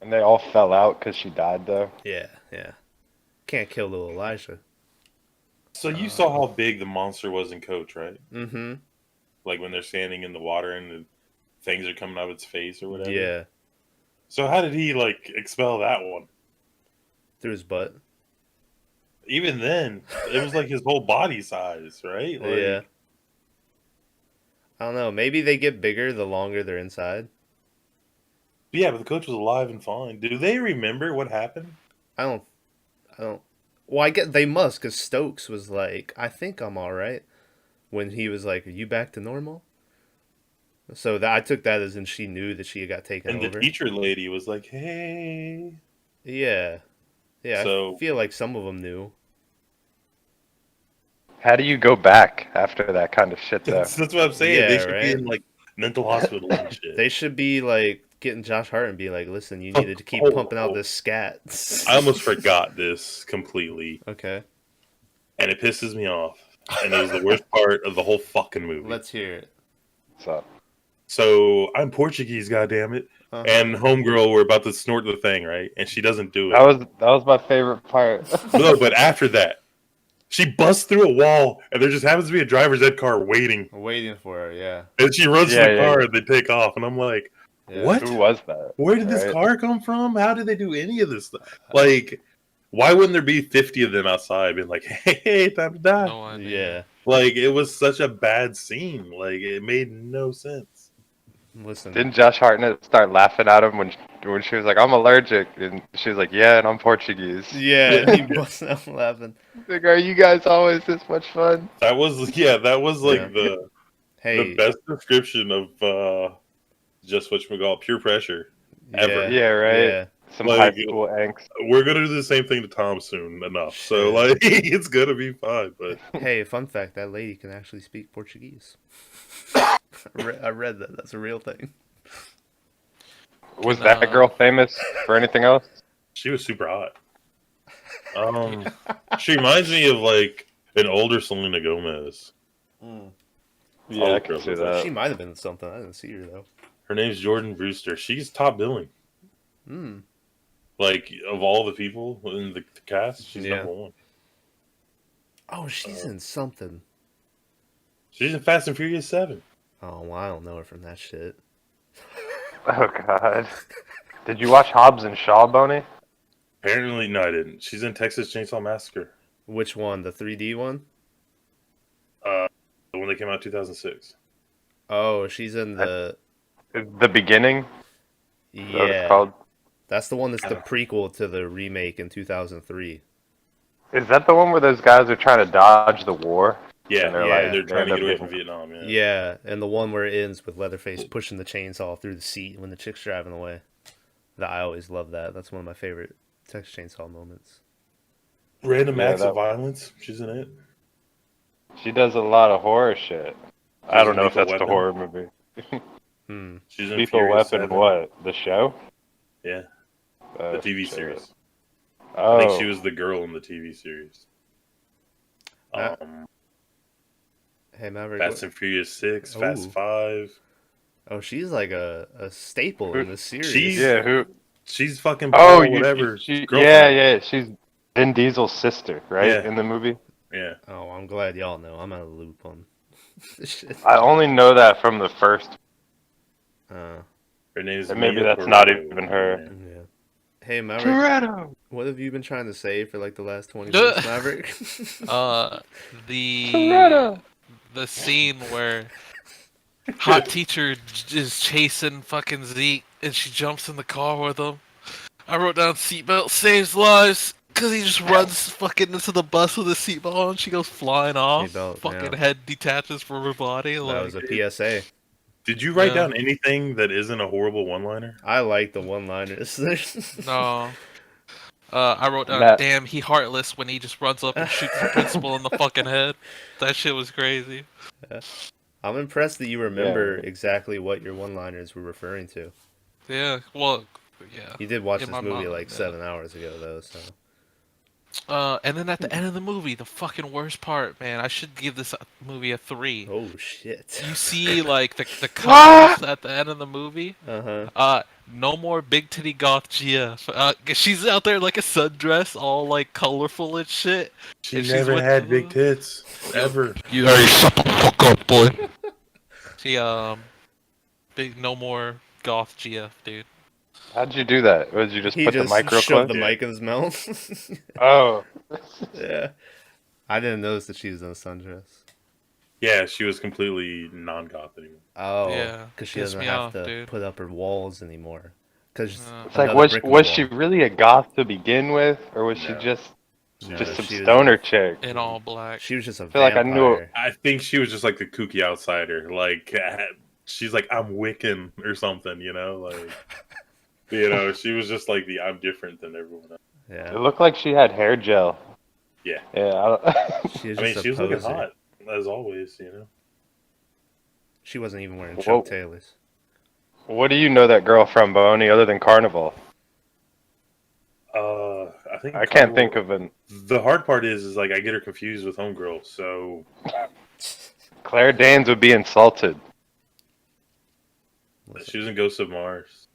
And they all fell out because she died though. Yeah. Yeah. Can't kill little Elijah. So you saw how big the monster was in Coach, right? Mm-hmm. like when they're standing in the water and the things are coming out of its face or whatever. Yeah, So how did he like expel that one? through his butt. Even then, it was like his whole body size, right? Like, Yeah. I don't know. Maybe they get bigger the longer they're inside. yeah, but the coach was alive and fine. Do they remember what happened? I don't. I don't. Well, I get they must, because Stokes was like, "I think I'm all right," when he was like, "Are you back to normal?" So that I took that as in she knew that she got taken And the over. teacher lady was like, "Hey." Yeah, yeah. So- I feel like some of them knew. How do you go back after that kind of shit, though? That's what I'm saying. Yeah, They should right? be in like mental hospital and shit. They should be like getting Josh Hart and be like, "Listen, you Oh, needed to keep oh, pumping out oh. this scat." I almost forgot this completely, Okay, and it pisses me off. And it was the worst part of the whole fucking movie. let's hear it. So I'm Portuguese, goddammit. Uh-huh. And homegirl, we're about to snort the thing, right? And she doesn't do it. That was my favorite part. No, but after that, she busts through a wall, and there just happens to be a driver's ed car waiting. Waiting for her, yeah. And she runs Yeah, to the yeah, car, yeah. and they take off. And I'm like, Yeah. what? Who was that? Where did this Right? car come from? How did they do any of this stuff? Like, why wouldn't there be 50 of them outside being like, hey, time to die? No idea. Yeah. Like, it was such a bad scene. Like, it made no sense. Listen. Didn't Josh Hartnett start laughing at him when she was like, "I'm allergic," and she was like, "Yeah, and I'm Portuguese." Yeah, and he busted out laughing. Like, are you guys always this much fun? That was like Yeah. the Hey, best description of just whatchamacallit, pure pressure ever. Yeah, right. Yeah. Some Like, high school angst. We're gonna do the same thing to Tom soon enough. So Shit. like it's gonna be fine. But Hey, fun fact, that lady can actually speak Portuguese. I read that. That's a real thing. Was that girl famous for anything else? she was super hot. She reminds me of like an older Selena Gomez. Yeah, I can see that. She might have been something. I didn't see her, though. Her name's Jordan Brewster. She's top billing. Hmm. Like of all the people in the cast, she's Yeah. number one. Oh, she's in something. She's in Fast and Furious 7. Oh, well, I don't know her from that shit. Oh God. Did you watch Hobbs and Shaw, Boney? Apparently, no, I didn't. She's in Texas Chainsaw Massacre. Which one? The 3D one? The one that came out in 2006. Oh, she's in the... The Beginning. Is that what it's Yeah. called? That's the one that's the prequel to the remake in 2003. Is that the one where those guys are trying to dodge the war? Yeah, And they're yeah, like, they're trying to end get away up from getting- Vietnam. Yeah. Yeah, and the one where it ends with Leatherface pushing the chainsaw through the seat when the chick's driving away. I always love that. That's one of my favorite Texas Chainsaw moments. Random Yeah, acts that- of violence. She's in it. She does a lot of horror shit. I don't know if Lethal that's the Weapon. horror movie. Hmm. She's in Lethal Furious Weapon, 7. what? The show? Yeah, Oh, the TV shit. series. Oh, I think she was the girl in the TV series. Uh, Um, Hey, Maverick. Fast and Furious 6, Ooh. Fast 5. Oh, she's like a staple in this series. She's- yeah. Who? She's fucking Oh, Paul, whatever. yeah, girlfriend. yeah. She's Vin Diesel's sister, right? Yeah. In the movie. Yeah. Oh, I'm glad y'all know. I'm out of the loop on this shit. I only know that from the first. Uh, Her name is And maybe Mia that's not Corrado. even her. yeah. Hey, Maverick. Toretto. What have you been trying to say for like the last 20 minutes, Maverick? The scene where hot teacher is chasing fucking Zeke and she jumps in the car with him. I wrote down seatbelt saves lives because he just runs fucking into the bus with a seatbelt on. She goes flying off. Seatbelt, Fucking yeah. head detaches from her body. That Like, was a PSA. Did you write Yeah. down anything that isn't a horrible one-liner? I like the one-liners. no. I wrote down, Matt- damn, he heartless when he just runs up and shoots the principal in the fucking head. That shit was crazy. I'm impressed that you remember Yeah. exactly what your one-liners were referring to. Yeah, well, yeah. You did watch In this my movie mind, like yeah. 7 hours ago, though, so... And then at the end of the movie, the fucking worst part, man, I should give this movie a 3. Oh, shit. You see, like, the couples at the end of the movie. Uh-huh. No more big titty goth Gia. She's out there like a sundress, all like colorful and shit. She And she's never with had the- big tits. Ever. You already shut the fuck up, boy. She big no more goth GF, dude. How'd you do that? Did you just He put the just mic real shoved close? the mic in his mouth. Oh. Yeah. I didn't notice that she was in a sundress. Yeah, she was completely non-goth anymore. Oh, Yeah, because she pissed doesn't me have off, to dude. put up her walls anymore. Because It's like, another brick in the was she wall. really a goth to begin with, or was she No. just No, some she was stoner chick? In all black. She was just a feel like I knew- vampire. I think she was just like the kooky outsider. Like she's like I'm Wiccan or something, you know, like she was just like the I'm different than everyone else. Yeah. It looked like she had hair gel. Yeah. Yeah. She was I mean, just she a was looking poser. hot as always, you know. She wasn't even wearing Whoa. Chuck Taylors. What do you know that girl from, Boney, other than Carnival? I think I can't think of an. The hard part is like I get her confused with Homegirl. So Claire Danes would be insulted. she was in Ghost of Mars.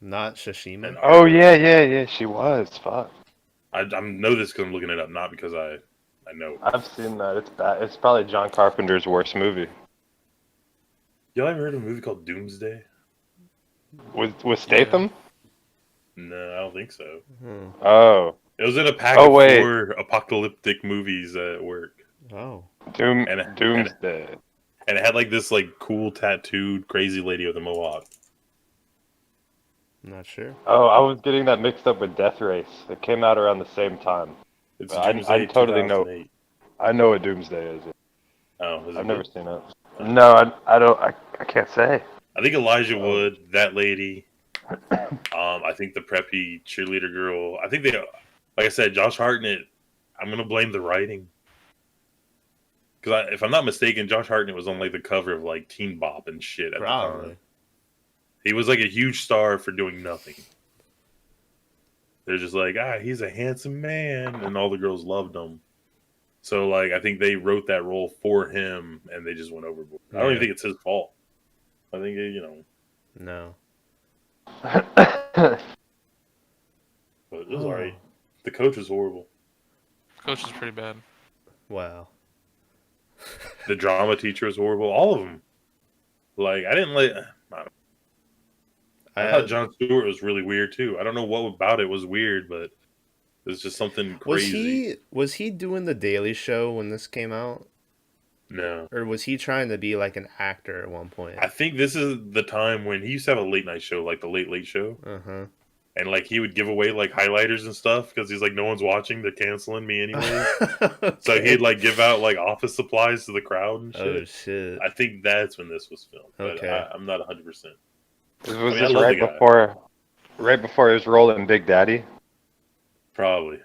Not Shishima. And Oh yeah, she was. Fuck. I know this because I'm looking it up, not because I know. I've seen that. It's bad. It's probably John Carpenter's worst movie. Y'all ever heard of a movie called Doomsday? With Statham? No, I don't think so. Oh. It was in a pack Oh, of wait. 4 apocalyptic movies at work. Oh. Doomsday. And it had like this like cool tattooed crazy lady with a mohawk. Not sure. Oh, I was getting that mixed up with Death Race. It came out around the same time. It's I Doomsday totally know. 2008. I know what Doomsday is. Oh, is it I've never good? seen it. No, I don't. I can't say. I think Elijah Wood, that lady. I think the preppy cheerleader girl. I think they, like I said, Josh Hartnett. I'm gonna blame the writing. Because if I'm not mistaken, Josh Hartnett was on like the cover of like Teen Bop and shit at the Probably. time. He was like a huge star for doing nothing. They're just like, he's a handsome man, and all the girls loved him. So like, I think they wrote that role for him, and they just went overboard. I don't even think it's his fault. I think No. but it was alright. The coach was horrible. Coach is pretty bad. Wow. The drama teacher was horrible. All of them. Like I didn't like. I thought Jon Stewart was really weird too. I don't know what about it was weird, but it was just something crazy. Was he doing the Daily Show when this came out? No. Or was he trying to be like an actor at one point? I think this is the time when he used to have a late night show, like the Late Late Show. Uh-huh. And like he would give away like highlighters and stuff because he's like, no one's watching. They're canceling me anyway. Okay. So he'd like give out like office supplies to the crowd and shit. Oh shit. I think that's when this was filmed. But Okay. I'm not 100%. Was I mean, I this love right the guy. before his role in Big Daddy? Probably.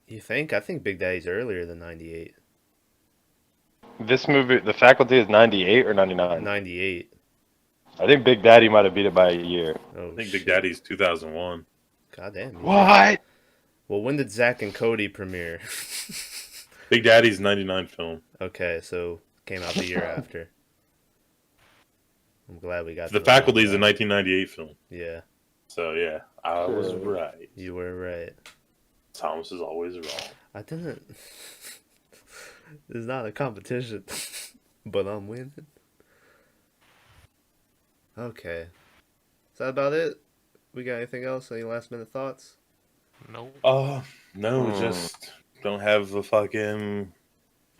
You think? I think Big Daddy's earlier than 98. This movie, The Faculty, is 98 or 99? 98. I think Big Daddy might have beat it by a year. Oh, I think shit. Big Daddy's 2001. God damn. What? Well, when did Zack and Cody premiere? Big Daddy's 99 film. Okay, so came out the year after. I'm glad we got The to Faculty is a that. 1998 film. Yeah, So yeah, I was right. you were right. Thomas is always wrong. I didn't. It's not a competition, but I'm winning. Okay. Is that about it? We got anything else? Any last minute thoughts? Nope. No, just don't have a fucking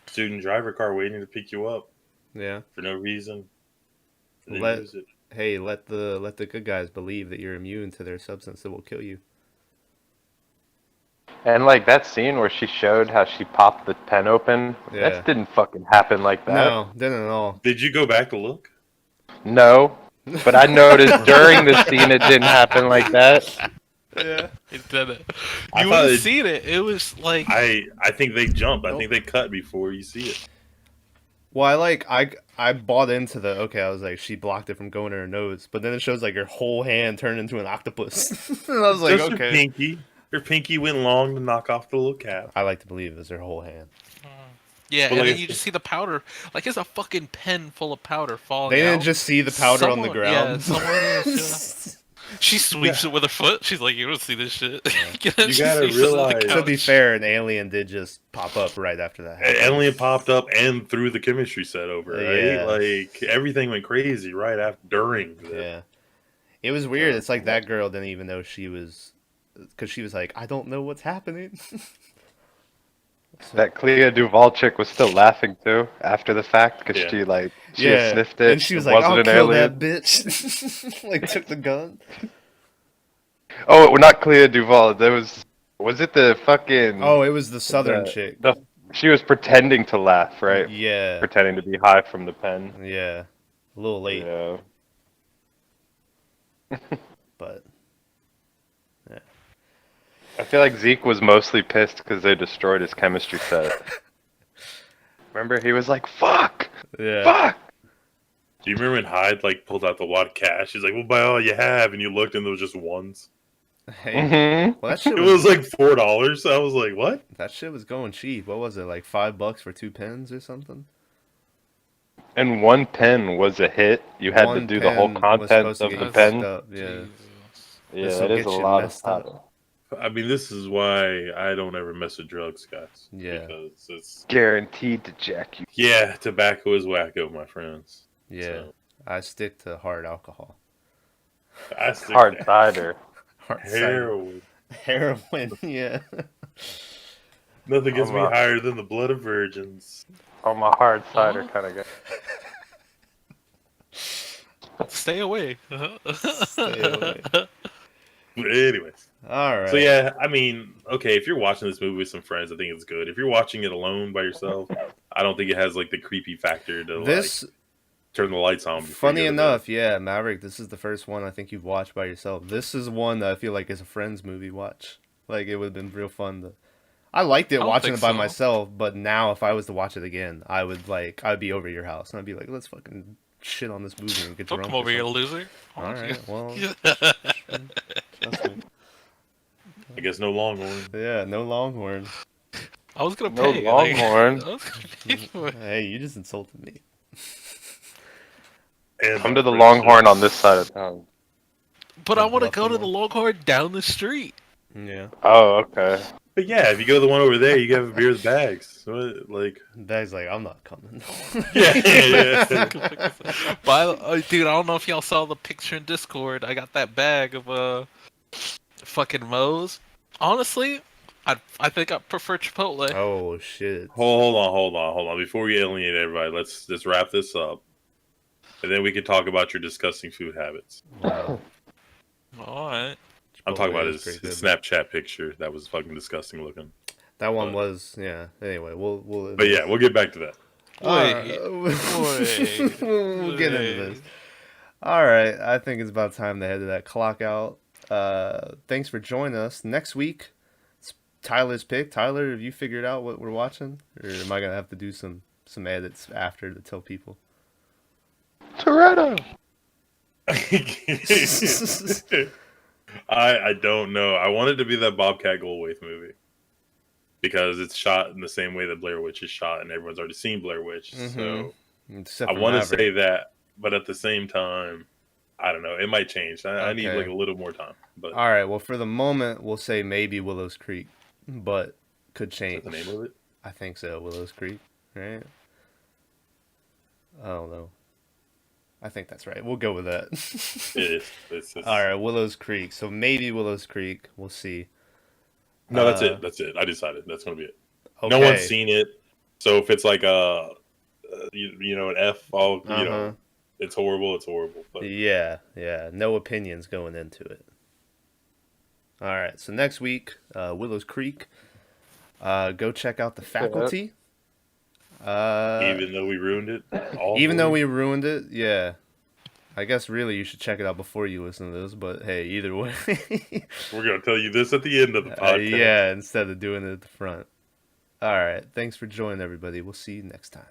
student driver car waiting to pick you up Yeah. for no reason. They Let use it. hey, let the good guys believe that you're immune to their substance that will kill you. And like that scene where she showed how she popped the pen open, Yeah. that didn't fucking happen like that. No, didn't at all. Did you go back to look? No. But I noticed during the scene it didn't happen like that. Yeah. It didn't. I You thought would have it- seen it. It was like I think they jump. I think they cut before you see it. Well, I bought into the okay. I was like, she blocked it from going to her nose, but then it shows like her whole hand turned into an octopus, and I was like, Just okay. her pinky. Her pinky went long to knock off the little cap. I like to believe it was her whole hand. yeah, But and like then you just see the powder. Like it's a fucking pen full of powder falling. They didn't out. just see the powder on the Someone- ground. Yeah, someone was just- She sweeps it with her foot. She's like, "You don't see this shit." You She gotta sweeps it on the realize- To be couch. fair, an alien did just pop up right after that happened. Alien popped up and threw the chemistry set over, right? Yeah. Like everything went crazy right after during. Yeah. It was weird. It's like that girl didn't even know she was, because she was like, I don't know what's happening. That Clea Duvall chick was still laughing too after the fact because Yeah. she had sniffed it. And she was It like, wasn't I'll an kill alien. that bitch. Like, took the gun. Oh, not Clea Duvall. There was it the fucking? Oh, it was the southern the- chick. She was pretending to laugh, right? Yeah. Pretending to be high from the pen. Yeah. A little late, Yeah. but I feel like Zeke was mostly pissed because they destroyed his chemistry set. Remember, he was like, "Fuck, yeah. fuck." Do you remember when Hyde like pulled out the wad of cash? He's like, "We'll buy all you have," and you looked and there was just ones. Hey, Mm-hmm. well, that shit It was was like $4. I was like, "What?" that shit was going cheap. What was it, like $5 for 2 pens or something? And one pen was a hit. You had to One do the whole pen was contents supposed to of get the you pen. fucked up, yeah. Jesus. Yeah, This'll it is get a you lot of messed up. powder. I mean, this is why I don't ever mess with drugs, guys. Yeah. Because it's Guaranteed to jack you. yeah, tobacco is wacko, my friends. Yeah. So, I stick to hard alcohol. I stick Hard to cider. Hard cider. heroin. Heroin, yeah. Nothing gets I'm me a- higher than the blood of virgins. I'm a hard cider Huh? kind of guy. Stay away. Stay away. But anyways, All right. so yeah, I mean, okay, if you're watching this movie with some friends, I think it's good. If you're watching it alone by yourself, I don't think it has like the creepy factor to This, like turn the lights on. before funny you go to bed. enough, yeah, Maverick, this is the first one I think you've watched by yourself. This is one that I feel like is a friends movie watch. Like, it would have been real fun to... I liked it I don't watching think it by so. myself, but now if I was to watch it again, I'd be over your house, and I'd be like, let's fucking shit on this movie and get Don't drunk. come over or here, something. loser. Alright, well, trust me. I guess no Longhorn. Yeah, no Longhorn. I was gonna No pay. Longhorn. I was gonna pay for it. Hey, you just insulted me. And Come to the friendship. Longhorn on this side of town. But I want to Buffalo. go to the Longhorn down the street. Yeah. Oh, okay. But yeah, if you go to the one over there, you can have a beer with bags. What, like, Dad's like, I'm not coming. yeah. Dude, I don't know if y'all saw the picture in Discord. I got that bag of fucking Moe's. Honestly, I think I prefer Chipotle. Oh, shit. Hold on. Before we alienate everybody, let's just wrap this up, and then we can talk about your disgusting food habits. Wow. All right. I'm talking about Chipotle his is pretty good. Snapchat picture. That was fucking disgusting looking. That one was, yeah. Anyway, we'll. But yeah, we'll get back to that. Wait. We'll get into this. All right, I think it's about time to head to that clock out. Thanks for joining us. Next week, it's Tyler's pick. Tyler, have you figured out what we're watching, or am I gonna have to do some edits after to tell people? Toretto. I don't know. I want it to be that Bobcat Goldthwait movie because it's shot in the same way that Blair Witch is shot, and everyone's already seen Blair Witch. So Except I for want to Maverick. say that, but at the same time, I don't know. It might change. I need Okay. like a little more time. But All right. Well, for the moment, we'll say maybe Willow's Creek, but could is change. that the name of it? I think so. Willow's Creek, right? I don't know. I think that's right. We'll go with that. It is. It's All right, Willow's Creek. So maybe Willow's Creek. We'll see. No, that's it. That's it. I decided that's gonna be it. Okay. No one's seen it, so if it's like you know, an F, all you know, it's horrible. It's horrible. But Yeah. No opinions going into it. All right. So next week, Willow's Creek. Go check out The Faculty. even though we ruined it, Even though we ruined it, yeah. I guess really you should check it out before you listen to this, but hey, either way. we're gonna tell you this at the end of the podcast. Yeah, instead of doing it at the front. All right. Thanks for joining, everybody. We'll see you next time.